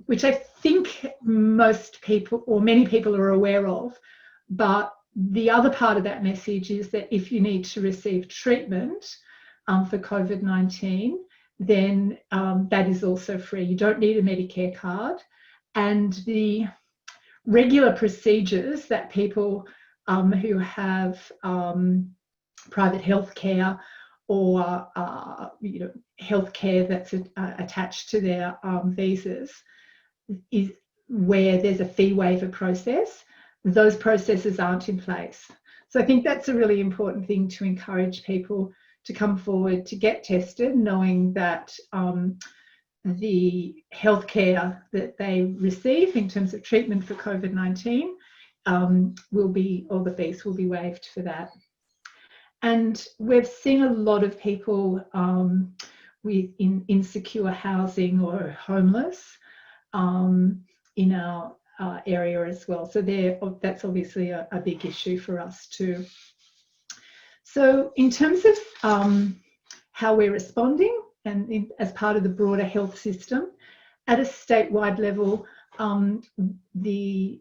which I think most people or many people are aware of. But the other part of that message is that if you need to receive treatment for COVID-19, then that is also free. You don't need a Medicare card. And the regular procedures that people who have private health care or healthcare that's attached to their visas is where there's a fee waiver process. Those processes aren't in place. So I think that's a really important thing to encourage people to come forward to get tested, knowing that the healthcare that they receive in terms of treatment for COVID-19 all the fees will be waived for that. And we've seen a lot of people with insecure housing or homeless in our area as well. So that's obviously a big issue for us too. So in terms of how we're responding and as part of the broader health system, at a statewide level, the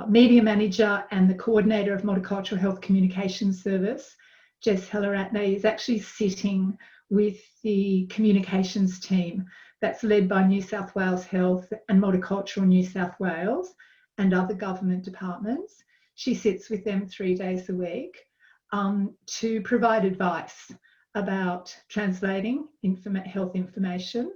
media manager and the coordinator of Multicultural Health Communications Service, Jess Heller-Atney, is actually sitting with the communications team that's led by New South Wales Health and Multicultural New South Wales and other government departments. She sits with them 3 days a week to provide advice about translating health information,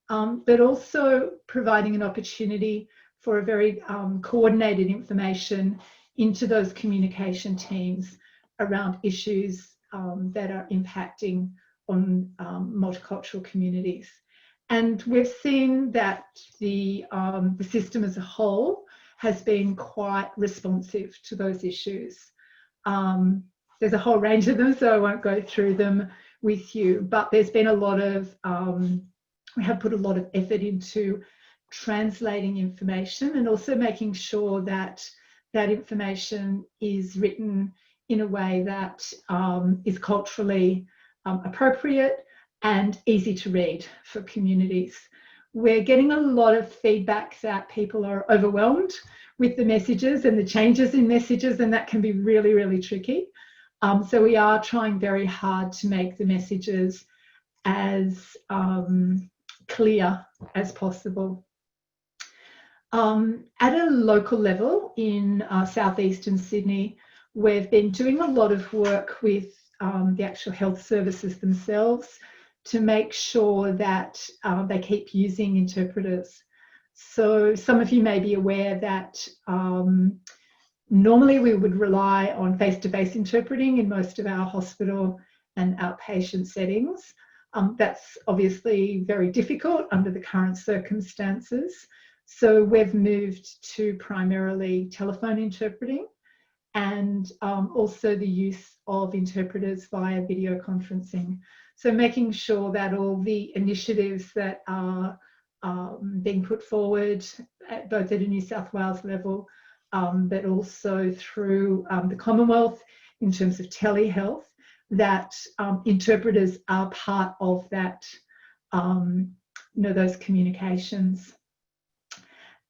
but also providing an opportunity for a very coordinated information into those communication teams around issues that are impacting on multicultural communities. And we've seen that the system as a whole has been quite responsive to those issues. There's a whole range of them, so I won't go through them with you, but there's been a lot of, we have put a lot of effort into translating information and also making sure that that information is written in a way that is culturally appropriate and easy to read for communities. We're getting a lot of feedback that people are overwhelmed with the messages and the changes in messages, and that can be really, really tricky. So we are trying very hard to make the messages as clear as possible. At a local level in southeastern Sydney, we've been doing a lot of work with the actual health services themselves to make sure that they keep using interpreters. So some of you may be aware that normally we would rely on face-to-face interpreting in most of our hospital and outpatient settings. That's obviously very difficult under the current circumstances. So we've moved to primarily telephone interpreting and also the use of interpreters via video conferencing. So making sure that all the initiatives that are being put forward, both at a New South Wales level, but also through the Commonwealth in terms of telehealth, that interpreters are part of that, those communications.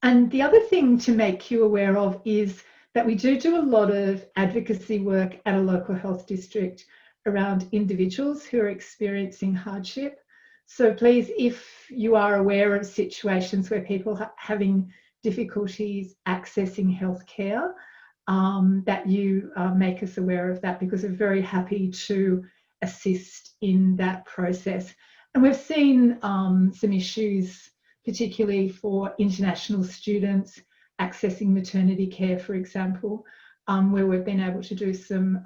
And the other thing to make you aware of is that we do a lot of advocacy work at a local health district around individuals who are experiencing hardship. So please, if you are aware of situations where people are having difficulties accessing healthcare, that you make us aware of that, because we're very happy to assist in that process. And we've seen some issues, particularly for international students accessing maternity care, for example, where we've been able to do some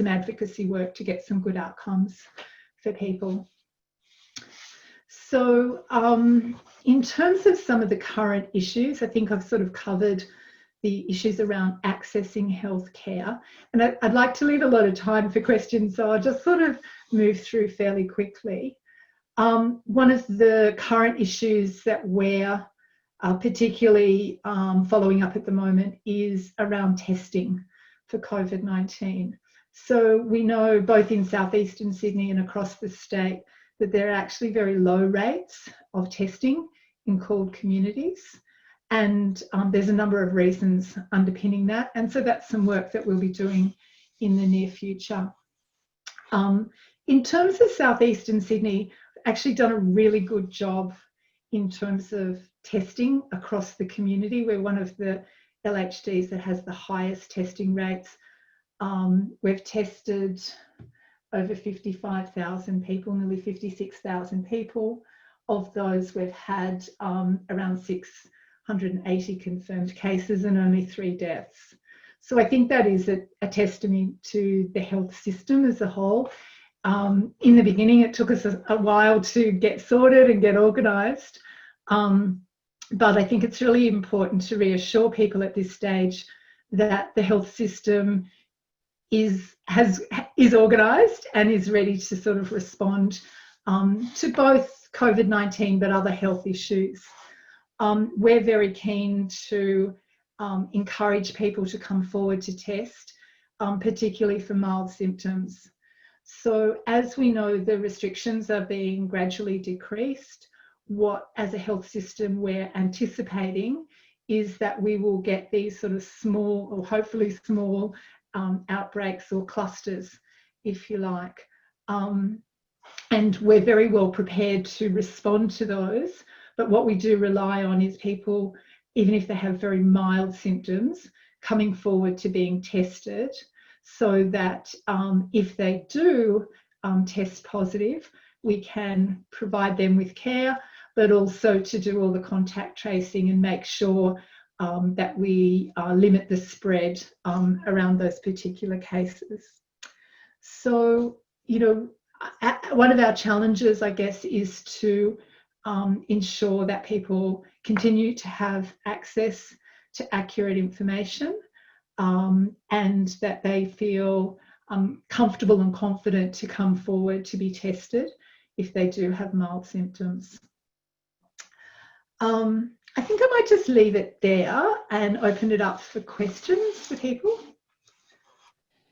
advocacy work to get some good outcomes for people. So in terms of some of the current issues, I think I've sort of covered the issues around accessing healthcare, and I'd like to leave a lot of time for questions, so I'll just sort of move through fairly quickly. One of the current issues that we're particularly following up at the moment is around testing for COVID-19. So we know both in southeastern Sydney and across the state that there are actually very low rates of testing in cooled communities. And there's a number of reasons underpinning that. And so that's some work that we'll be doing in the near future. In terms of southeastern Sydney, we've actually done a really good job in terms of testing across the community. We're one of the LHDs that has the highest testing rates. We've tested over 55,000 people, nearly 56,000 people. Of those, we've had around 680 confirmed cases and only 3 deaths. So I think that is a testament to the health system as a whole. In the beginning, it took us a while to get sorted and get organised. But I think it's really important to reassure people at this stage that the health system is organised and is ready to sort of respond to both COVID-19 but other health issues. We're very keen to encourage people to come forward to test, particularly for mild symptoms. So as we know, the restrictions are being gradually decreased. What, as a health system, we're anticipating is that we will get these sort of small, or hopefully small, outbreaks or clusters, if you like. And we're very well prepared to respond to those. But what we do rely on is people, even if they have very mild symptoms, coming forward to being tested, so that if they do test positive, we can provide them with care, but also to do all the contact tracing and make sure that we limit the spread around those particular cases. So, one of our challenges, I guess, is to ensure that people continue to have access to accurate information, and that they feel comfortable and confident to come forward to be tested if they do have mild symptoms. I think I might just leave it there and open it up for questions for people.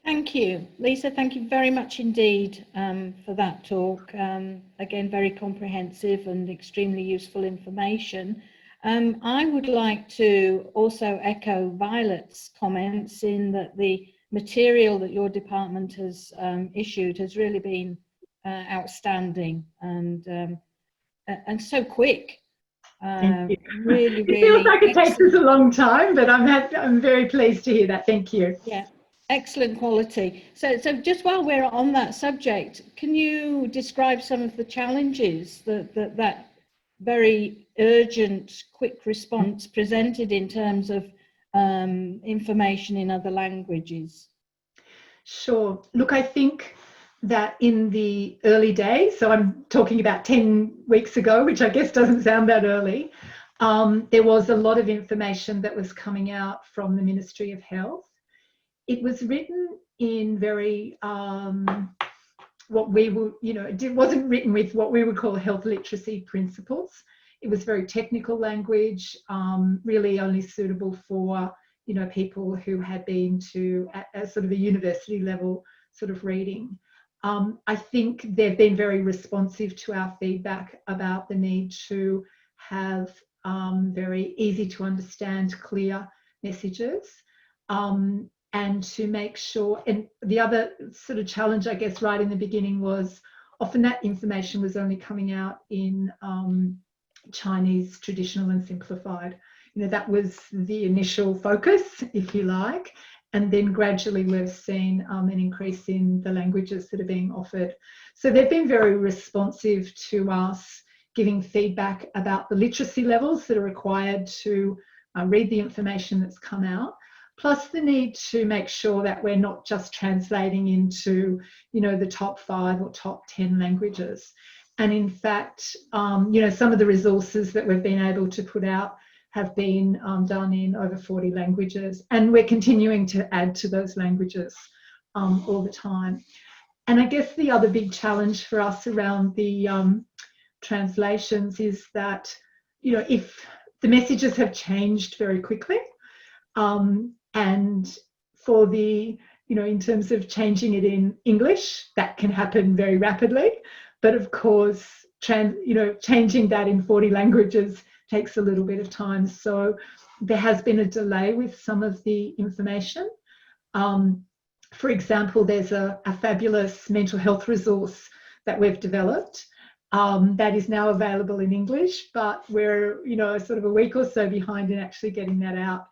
Thank you, Lisa. Thank you very much indeed for that talk. Again, very comprehensive and extremely useful information. I would like to also echo Violet's comments in that the material that your department has issued has really been outstanding and so quick. Really, it feels like it excellent. takes us a long time, but I'm very pleased to hear that. Thank you. Yeah, excellent quality. So just while we're on that subject, can you describe some of the challenges that very urgent, quick response presented in terms of information in other languages? Sure. Look, I think that in the early days, so I'm talking about 10 weeks ago, which I guess doesn't sound that early, there was a lot of information that was coming out from the Ministry of Health. It was written in very what we would, it wasn't written with what we would call health literacy principles. It was very technical language, really only suitable for, people who had been to a sort of a university level sort of reading. I think they've been very responsive to our feedback about the need to have very easy to understand, clear messages, and to make sure, and the other sort of challenge, I guess, right in the beginning was often that information was only coming out in Chinese traditional and simplified. That was the initial focus, if you like, and then gradually we've seen an increase in the languages that are being offered. So they've been very responsive to us giving feedback about the literacy levels that are required to read the information that's come out, plus the need to make sure that we're not just translating into, the top 5 or top 10 languages. And in fact, some of the resources that we've been able to put out have been done in over 40 languages, and we're continuing to add to those languages all the time. And I guess the other big challenge for us around the translations is that, if the messages have changed very quickly, and for the, in terms of changing it in English, that can happen very rapidly. But of course, changing that in 40 languages takes a little bit of time. So there has been a delay with some of the information. For example, there's a fabulous mental health resource that we've developed that is now available in English, but we're, sort of a week or so behind in actually getting that out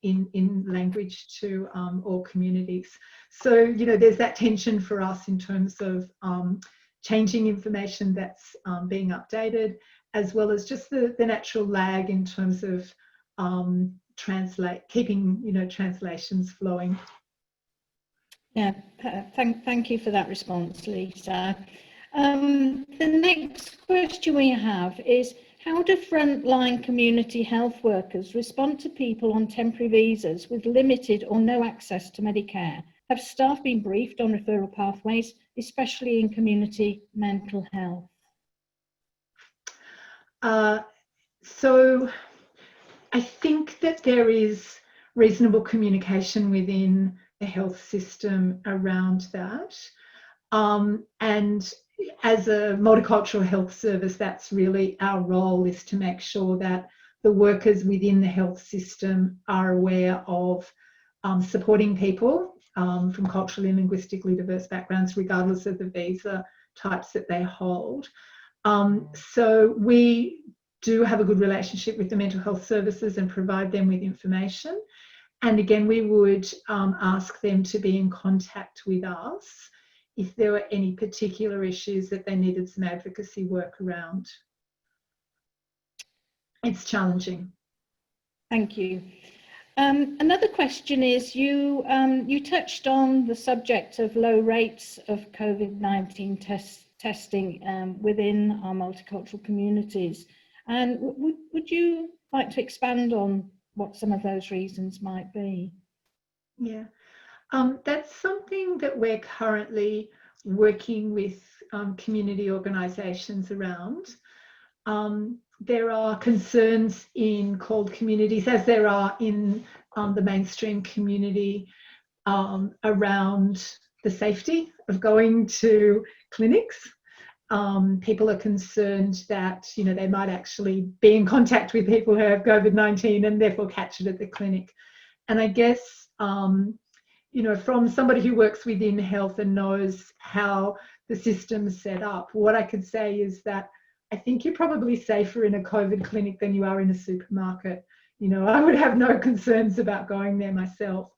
in language to all communities. So, there's that tension for us in terms of changing information that's being updated, as well as just the natural lag in terms of keeping translations flowing. Yeah, thank you for that response, Lisa. The next question we have is, how do frontline community health workers respond to people on temporary visas with limited or no access to Medicare? Have staff been briefed on referral pathways, especially in community mental health? So I think that there is reasonable communication within the health system around that. And as a multicultural health service, that's really our role, is to make sure that the workers within the health system are aware of supporting people from culturally and linguistically diverse backgrounds, regardless of the visa types that they hold. So we do have a good relationship with the mental health services and provide them with information. And again, we would ask them to be in contact with us if there were any particular issues that they needed some advocacy work around. It's challenging. Thank you. Another question is, you touched on the subject of low rates of COVID-19 testing within our multicultural communities. And would you like to expand on what some of those reasons might be? Yeah, that's something that we're currently working with community organisations around. There are concerns in CALD communities, as there are in the mainstream community, around the safety of going to clinics. People are concerned that, they might actually be in contact with people who have COVID-19 and therefore catch it at the clinic. And I guess, from somebody who works within health and knows how the system's set up, what I could say is that I think you're probably safer in a COVID clinic than you are in a supermarket. I would have no concerns about going there myself.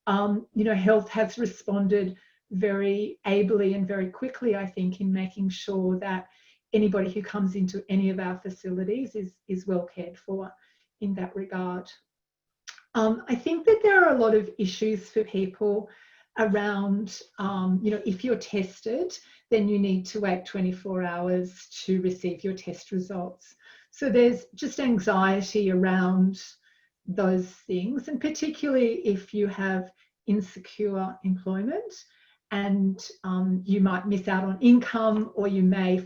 Health has responded very ably and very quickly, I think, in making sure that anybody who comes into any of our facilities is well cared for in that regard. I think that there are a lot of issues for people around, if you're tested, then you need to wait 24 hours to receive your test results. So there's just anxiety around those things, and particularly if you have insecure employment and you might miss out on income, or you may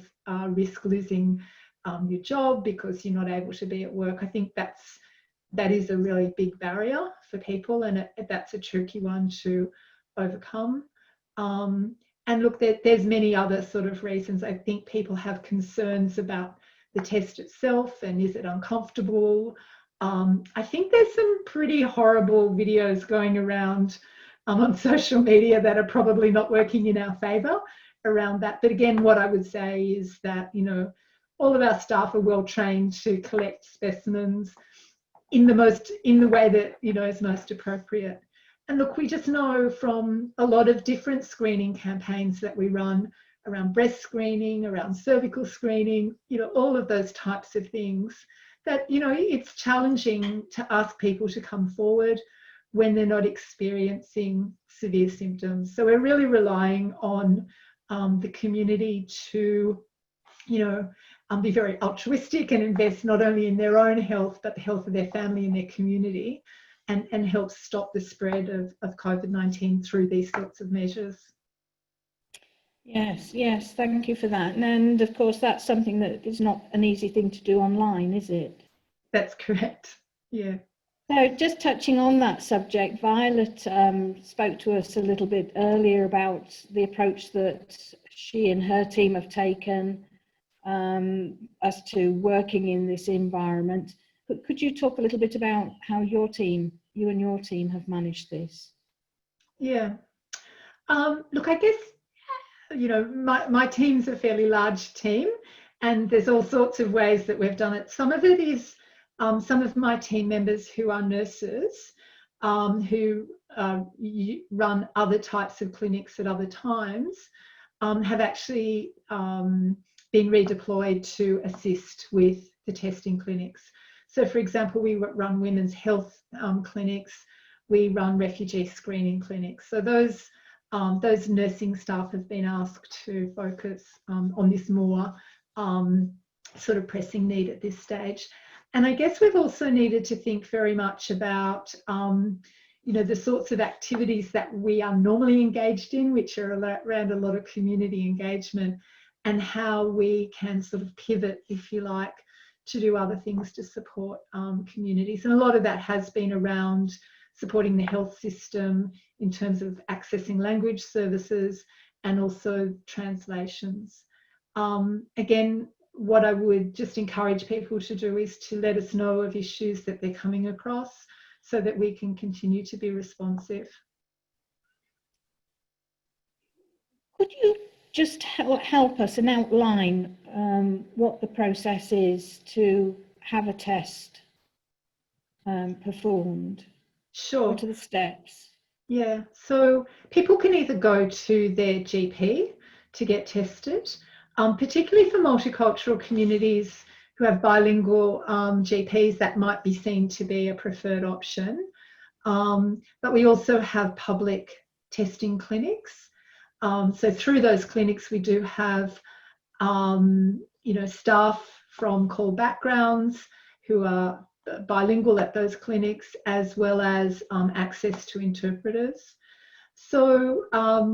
risk losing your job because you're not able to be at work. I think that is a really big barrier for people, and that's a tricky one to overcome. And look, there's many other sort of reasons. I think people have concerns about the test itself, and is it uncomfortable? I think there's some pretty horrible videos going around on social media that are probably not working in our favour around that. But again, what I would say is that, you know, all of our staff are well trained to collect specimens in the way that, you know, is most appropriate. And look, we just know from a lot of different screening campaigns that we run around breast screening, around cervical screening, you know, all of those types of things, that, you know, it's challenging to ask people to come forward when they're not experiencing severe symptoms. So we're really relying on the community to, you know, be very altruistic and invest not only in their own health, but the health of their family and their community, and help stop the spread of COVID-19 through these sorts of measures. Yes, thank you for that. And of course, that's something that is not an easy thing to do online, is it? That's correct, yeah. So just touching on that subject, Violet spoke to us a little bit earlier about the approach that she and her team have taken as to working in this environment. But could you talk a little bit about how you and your team have managed this? Yeah. Look, I guess, you know, my team's a fairly large team, and there's all sorts of ways that we've done it. Some of it is some of my team members who are nurses, who run other types of clinics at other times, have actually been redeployed to assist with the testing clinics. So, for example, we run women's health clinics, we run refugee screening clinics. So those nursing staff have been asked to focus on this more sort of pressing need at this stage. And I guess we've also needed to think very much about, you know, the sorts of activities that we are normally engaged in, which are around a lot of community engagement, and how we can sort of pivot, if you like, to do other things to support communities. And a lot of that has been around supporting the health system in terms of accessing language services and also translations. Again, what I would just encourage people to do is to let us know of issues that they're coming across so that we can continue to be responsive. Could you just help us and outline what the process is to have a test performed? Sure. What are the steps? Yeah, so people can either go to their GP to get tested, particularly for multicultural communities who have bilingual GPs, that might be seen to be a preferred option. But we also have public testing clinics. So through those clinics, we do have, you know, staff from core backgrounds who are bilingual at those clinics, as well as access to interpreters. So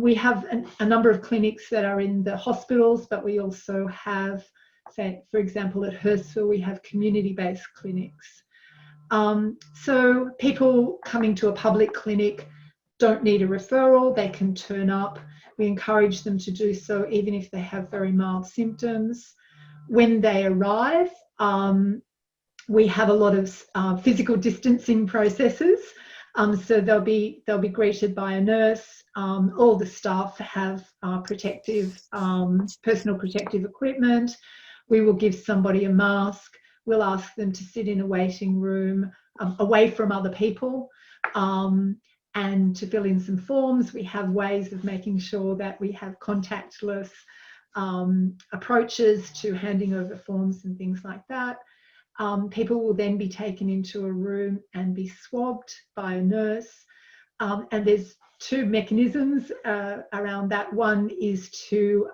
we have a number of clinics that are in the hospitals, but we also have, say, for example, at Hurstville, we have community-based clinics. So people coming to a public clinic don't need a referral, they can turn up. We encourage them to do so even if they have very mild symptoms. When they arrive, we have a lot of physical distancing processes. So they'll be greeted by a nurse. All the staff have personal protective equipment. We will give somebody a mask. We'll ask them to sit in a waiting room away from other people, and to fill in some forms. We have ways of making sure that we have contactless approaches to handing over forms and things like that. People will then be taken into a room and be swabbed by a nurse. And there's two mechanisms around that. One is to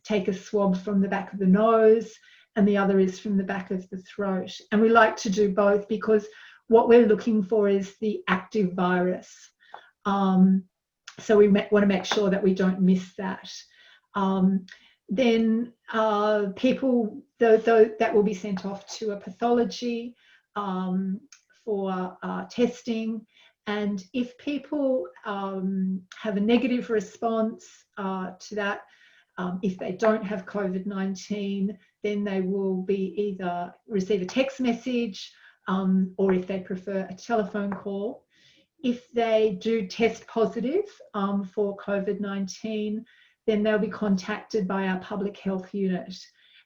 take a swab from the back of the nose, and the other is from the back of the throat. And we like to do both because what we're looking for is the active virus. So we want to make sure that we don't miss that. Then people, that will be sent off to a pathology for testing. And if people have a negative response to that, if they don't have COVID-19, then they will be either receive a text message or, if they prefer, a telephone call. If they do test positive for COVID-19, then they'll be contacted by our public health unit.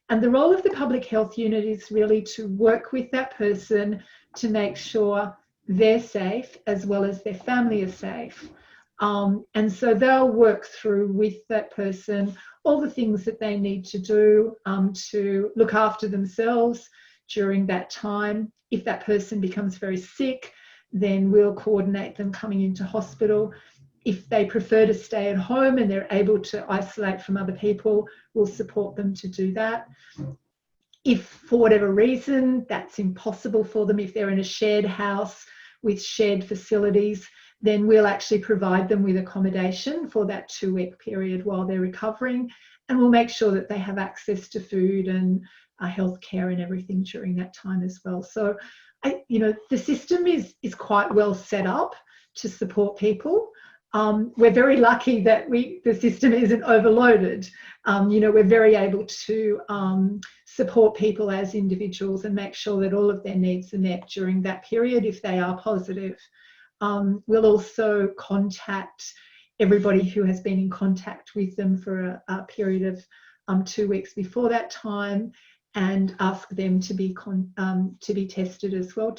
And the role of the public health unit is really to work with that person to make sure they're safe as well as their family is safe. And so they'll work through with that person all the things that they need to do to look after themselves during that time. If that person becomes very sick, then we'll coordinate them coming into hospital. If they prefer to stay at home and they're able to isolate from other people, we'll support them to do that. If for whatever reason that's impossible for them, if they're in a shared house with shared facilities, then we'll actually provide them with accommodation for that 2-week period while they're recovering, and we'll make sure that they have access to food and healthcare and everything during that time as well. So, the system is quite well set up to support people. We're very lucky that the system isn't overloaded. We're very able to support people as individuals and make sure that all of their needs are met during that period if they are positive. We'll also contact everybody who has been in contact with them for a period of 2 weeks before that time, and ask them to be tested as well.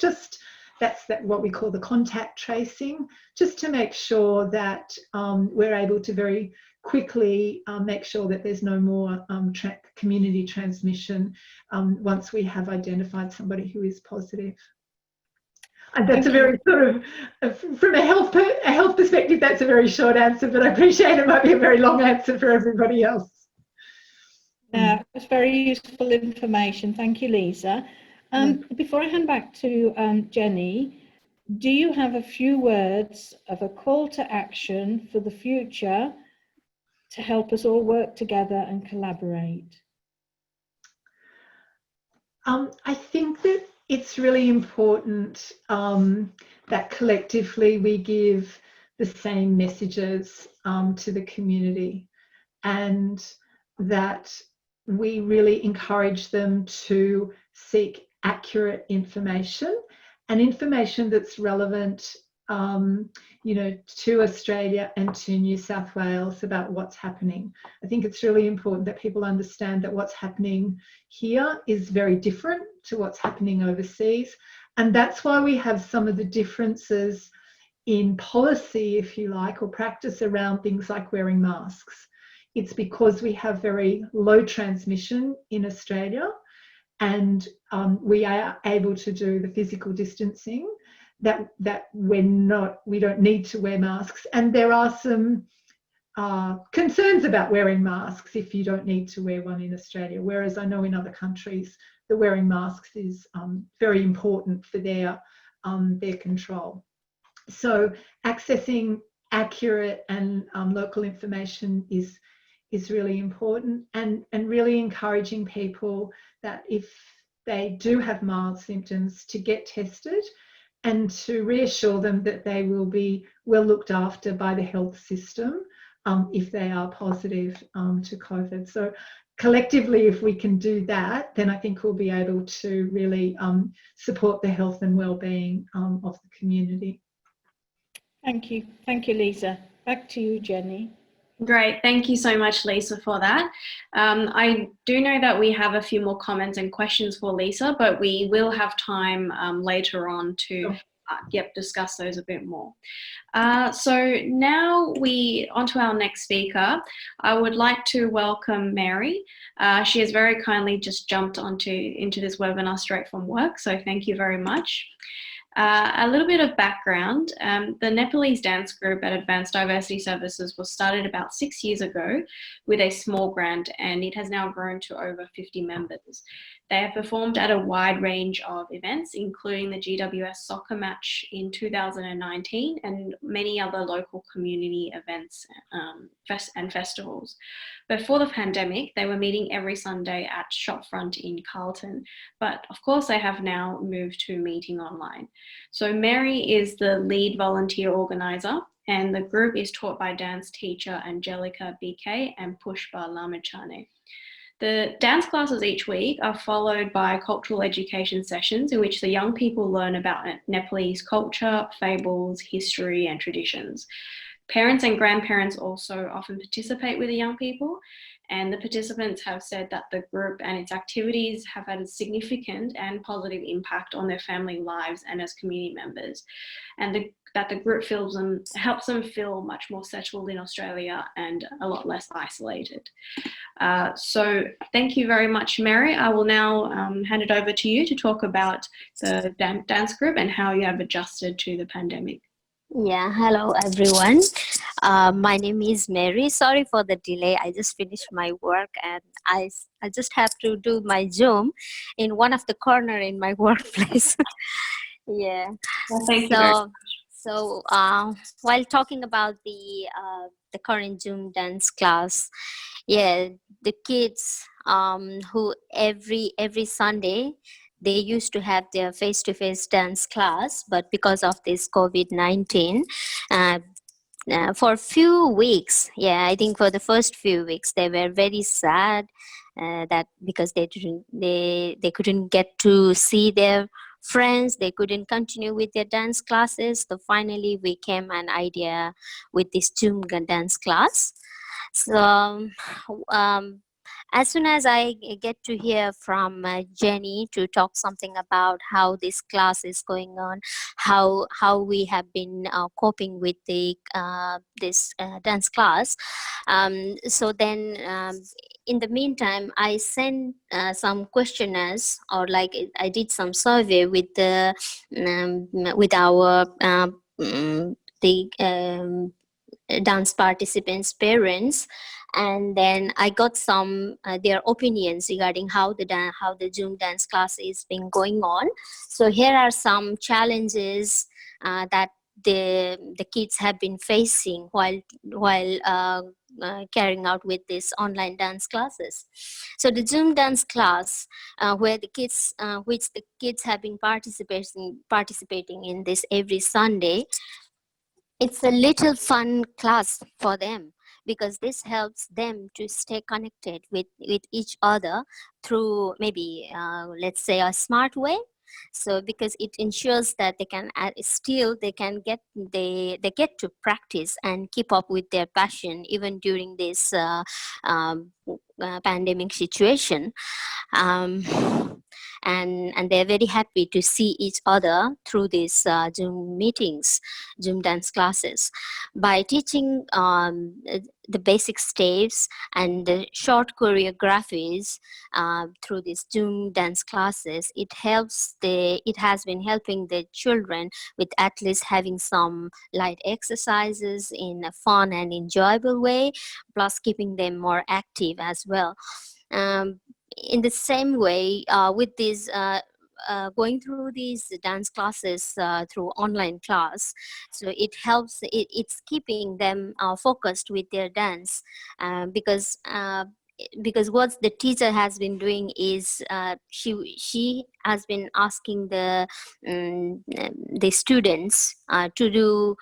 That's what we call the contact tracing, just to make sure that we're able to very quickly make sure that there's no more community transmission once we have identified somebody who is positive. And that's a very sort of, from a health perspective, that's a very short answer, but I appreciate it might be a very long answer for everybody else. It's very useful information. Thank you, Lisa. Before I hand back to Jenny, do you have a few words of a call to action for the future to help us all work together and collaborate? I think that it's really important that collectively we give the same messages to the community, and that we really encourage them to seek accurate information, and information that's relevant to Australia and to New South Wales about what's happening. I think it's really important that people understand that what's happening here is very different to what's happening overseas, and that's why we have some of the differences in policy, if you like, or practice around things like wearing masks. It's because we have very low transmission in Australia, and we are able to do the physical distancing that we don't need to wear masks. And there are some concerns about wearing masks if you don't need to wear one in Australia, whereas I know in other countries the wearing masks is very important for their control. So accessing accurate and local information is really important, and really encouraging people that if they do have mild symptoms to get tested, and to reassure them that they will be well looked after by the health system if they are positive to COVID. So collectively, if we can do that, then I think we'll be able to really support the health and well-being of the community. Thank you. Thank you, Lisa. Back to you, Jenny. Great. Thank you so much, Lisa, for that. I do know that we have a few more comments and questions for Lisa, but we will have time later on to discuss those a bit more. So now onto our next speaker. I would like to welcome Mary. She has very kindly just jumped into this webinar straight from work, so thank you very much. A little bit of background, the Nepalese dance group at Advanced Diversity Services was started about 6 years ago with a small grant, and it has now grown to over 50 members. They have performed at a wide range of events, including the GWS soccer match in 2019 and many other local community events and festivals. Before the pandemic, they were meeting every Sunday at Shopfront in Carlton, but of course they have now moved to meeting online. So Mary is the lead volunteer organizer, and the group is taught by dance teacher Angelica BK and Pushpa Lamachane. The dance classes each week are followed by cultural education sessions in which the young people learn about Nepalese culture, fables, history, and traditions. Parents and grandparents also often participate with the young people, and the participants have said that the group and its activities have had a significant and positive impact on their family lives and as community members, and that the group helps them feel much more settled in Australia and a lot less isolated. So thank you very much, Mary. I will now hand it over to you to talk about the dance group and how you have adjusted to the pandemic. Yeah, hello everyone. My name is Mary. Sorry for the delay. I just finished my work and I just have to do my Zoom in one of the corner in my workplace. Yeah. Well, thank you very much. So while talking about the current Zoom dance class, yeah, the kids who every Sunday they used to have their face-to-face dance class, but because of this COVID-19, for a few weeks, yeah, I think for the first few weeks they were very sad that because they couldn't get to see their friends, they couldn't continue with their dance classes. So finally we came an idea with this Zoom dance class. So as soon as I get to hear from Jenny to talk something about how this class is going on, how we have been coping with the this dance class, so then in the meantime I sent some questionnaires, or like I did some survey with the with our dance participants' parents, and then I got some their opinions regarding how the Zoom dance class is been going on. So here are some challenges that the kids have been facing while carrying out with these online dance classes. So the Zoom dance class, where the kids, which the kids have been participating in this every Sunday, it's a little fun class for them because this helps them to stay connected with each other through maybe let's say a smart way. So because it ensures that they can they get to practice and keep up with their passion even during this pandemic situation. And they're very happy to see each other through these Zoom meetings, Zoom dance classes. By teaching the basic steps and the short choreographies through these Zoom dance classes, it has been helping the children with at least having some light exercises in a fun and enjoyable way, plus keeping them more active as well. In the same way, with these going through these dance classes through online class, so it helps, it's keeping them focused with their dance, because what the teacher has been doing is she has been asking the students to do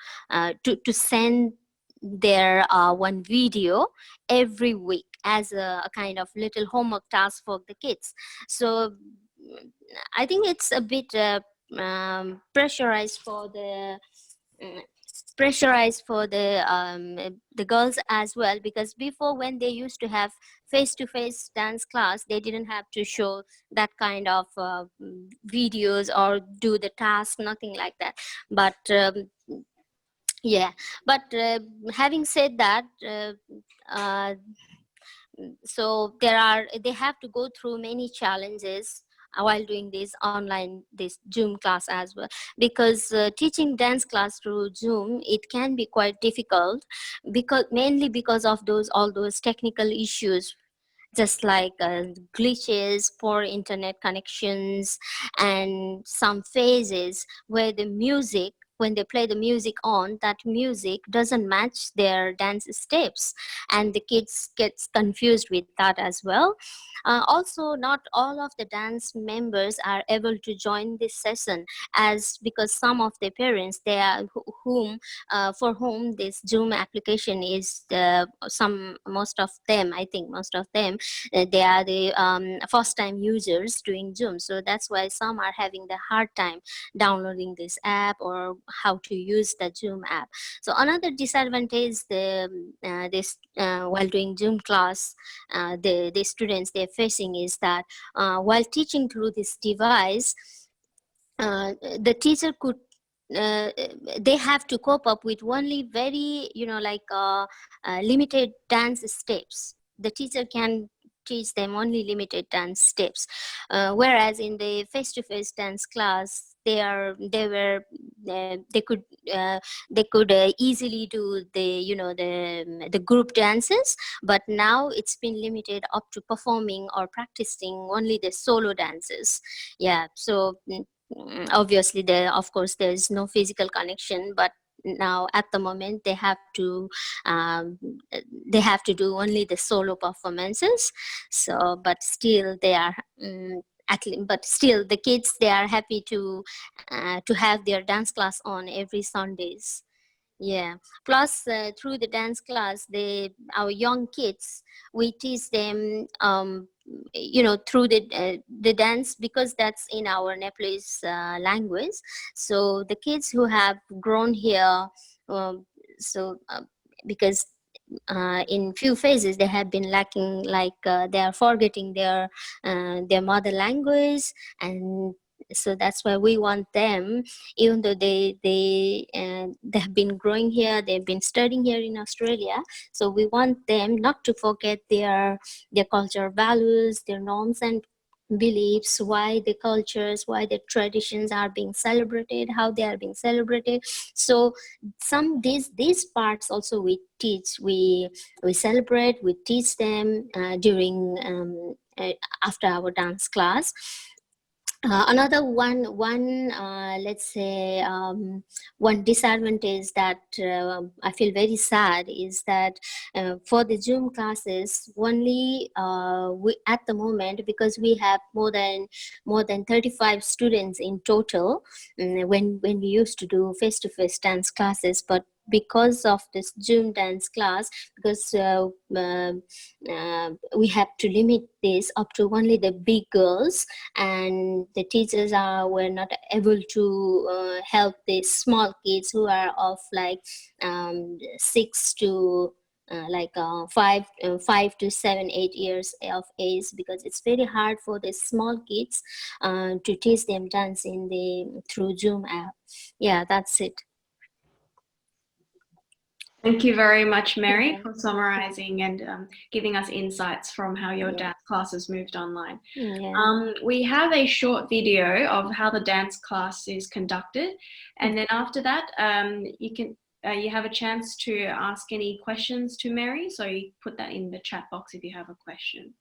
to send their one video every week as a kind of little homework task for the kids. So I think it's a bit pressurized for the girls as well, because before, when they used to have face-to-face dance class, they didn't have to show that kind of videos or do the task, nothing like that. But yeah, but having said that, so they have to go through many challenges while doing this Zoom class as well, because teaching dance class through Zoom, it can be quite difficult, mainly because of all those technical issues just like glitches, poor internet connections, and some phases where the music, when they play the music on, that music doesn't match their dance steps, and the kids gets confused with that as well. Also, not all of the dance members are able to join this session, as because some of the parents, they are whom for whom this Zoom application is most of them, I think most of them, they are the first time users doing Zoom, so that's why some are having the hard time downloading this app or how to use the Zoom app. So another disadvantage, while doing Zoom class, the students they're facing is that while teaching through this device, the teacher could they have to cope up with only very, limited dance steps. The teacher can teach them only limited dance steps, whereas in the face-to-face dance class, they could easily do the group dances, but now it's been limited up to performing or practicing only the solo dances. Yeah, so obviously there, of course, there's no physical connection, but now at the moment um, they have to do only the solo performances. So but still they are but still the kids, they are happy to have their dance class on every Sundays. Yeah. Plus, through the dance class, our young kids, we teach them, through the dance, because that's in our Nepalese language. So the kids who have grown here, um, so because in few phases they have been lacking, like they are forgetting their mother language, and so that's why we want them, even though they have been growing here, they've been studying here in Australia, so we want them not to forget their cultural values, their norms and beliefs, why the cultures, why the traditions are being celebrated, how they are being celebrated. So these parts also we teach, we celebrate, we teach them during after our dance class. Another let's say, one disadvantage that I feel very sad is that for the Zoom classes, only we at the moment, because we have more than 35 students in total, when we used to do face-to-face dance classes, but because of this Zoom dance class, because we have to limit this up to only the big girls, and the teachers were not able to help the small kids who are of like 6 to 5 to 7, 8 years of age, because it's very hard for the small kids to teach them dance through Zoom app. Yeah, that's it. Thank you very much, Mary, for summarizing and giving us insights from how your dance classes moved online. Yeah. We have a short video of how the dance class is conducted, and then after that, you have a chance to ask any questions to Mary, so you put that in the chat box if you have a question.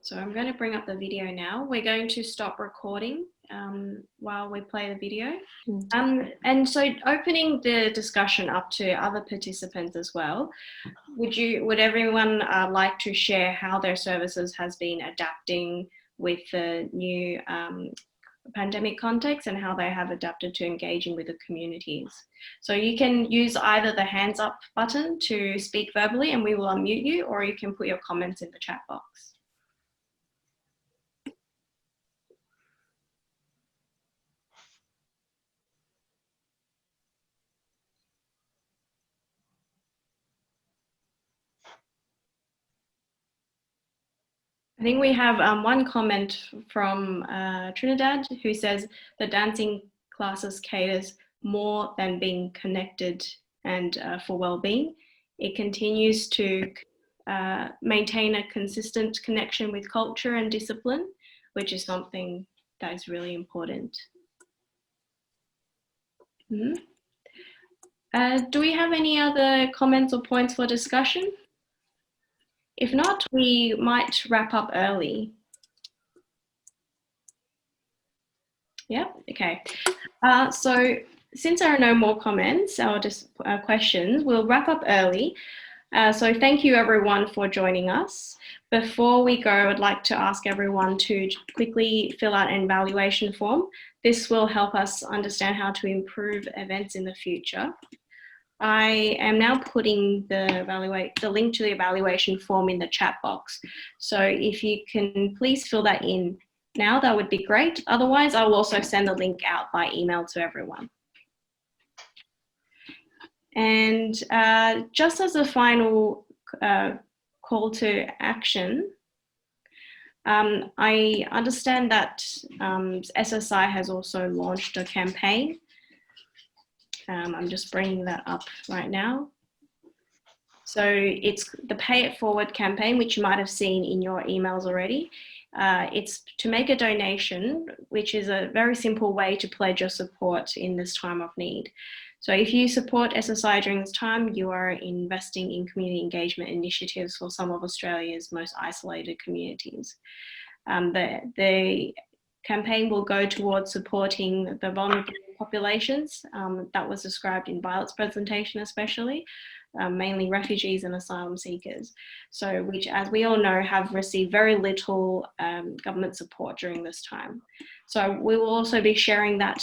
So I'm going to bring up the video now. We're going to stop recording while we play the video. And so opening the discussion up to other participants as well, would everyone like to share how their services has been adapting with the new pandemic context, and how they have adapted to engaging with the communities? So you can use either the hands up button to speak verbally and we will unmute you, or you can put your comments in the chat box. I think we have one comment from Trinidad, who says the dancing classes caters more than being connected and for well-being. It continues to maintain a consistent connection with culture and discipline, which is something that is really important. Do we have any other comments or points for discussion? If not, we might wrap up early. Yep, okay. So since there are no more comments or just questions, we'll wrap up early. So thank you everyone for joining us. Before we go, I'd like to ask everyone to quickly fill out an evaluation form. This will help us understand how to improve events in the future. I am now putting the link to the evaluation form in the chat box. So if you can please fill that in now, that would be great. Otherwise, I will also send the link out by email to everyone. And just as a final call to action, I understand that SSI has also launched a campaign. I'm just bringing that up right now. So it's the Pay It Forward campaign, which you might have seen in your emails already. It's to make a donation, which is a very simple way to pledge your support in this time of need. So if you support SSI during this time, you are investing in community engagement initiatives for some of Australia's most isolated communities. The campaign will go towards supporting the vulnerable populations that was described in Violet's presentation especially, mainly refugees and asylum seekers. So which, as we all know, have received very little government support during this time. So we will also be sharing that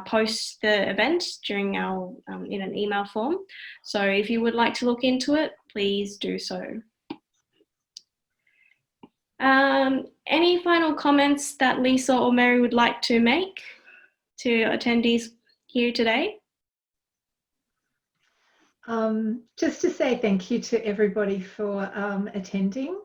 post the event during our, in an email form. So if you would like to look into it, please do so. Any final comments that Lisa or Mary would like to make to attendees here today? Just to say thank you to everybody for attending.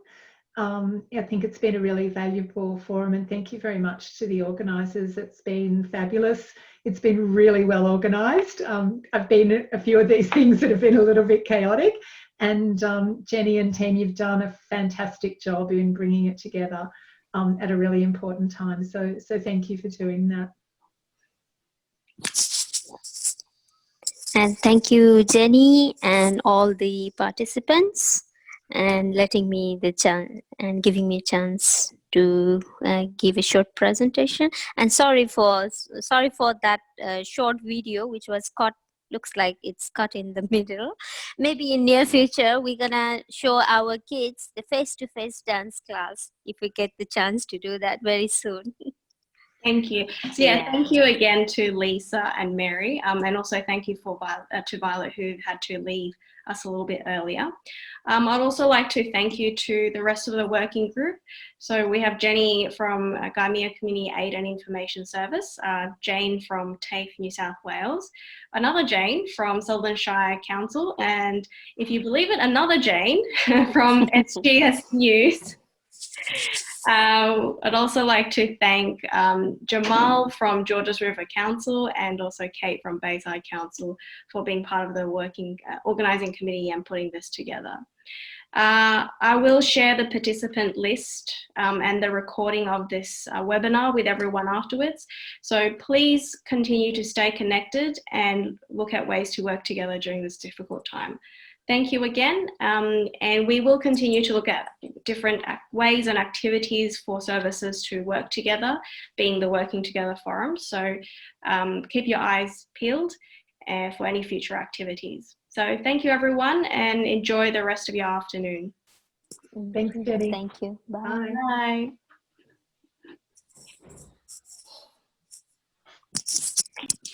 I think it's been a really valuable forum, and thank you very much to the organisers. It's been fabulous. It's been really well organised. I've been at a few of these things that have been a little bit chaotic, and Jenny and team, you've done a fantastic job in bringing it together at a really important time. So thank you for doing that. And thank you, Jenny, and all the participants, and letting me the chance and giving me a chance to give a short presentation. And sorry for that short video, which was cut. Looks like it's cut in the middle. Maybe in near future we're gonna show our kids the face-to-face dance class if we get the chance to do that very soon. Thank you. So yeah, thank you again to Lisa and Mary, and also thank you for to Violet, who had to leave us a little bit earlier. I'd also like to thank you to the rest of the working group. So we have Jenny from Gymea Community Aid and Information Service, Jane from TAFE New South Wales, another Jane from Sutherland Shire Council, and if you believe it, another Jane from SGS News. I'd also like to thank Jamal from Georges River Council and also Kate from Bayside Council for being part of the organising committee and putting this together. I will share the participant list and the recording of this webinar with everyone afterwards. So please continue to stay connected and look at ways to work together during this difficult time. Thank you again, and we will continue to look at different ways and activities for services to work together, being the Working Together Forum. So keep your eyes peeled for any future activities. So thank you everyone, and enjoy the rest of your afternoon. Thanks, Jenny. Thank you. Bye. Bye. Bye.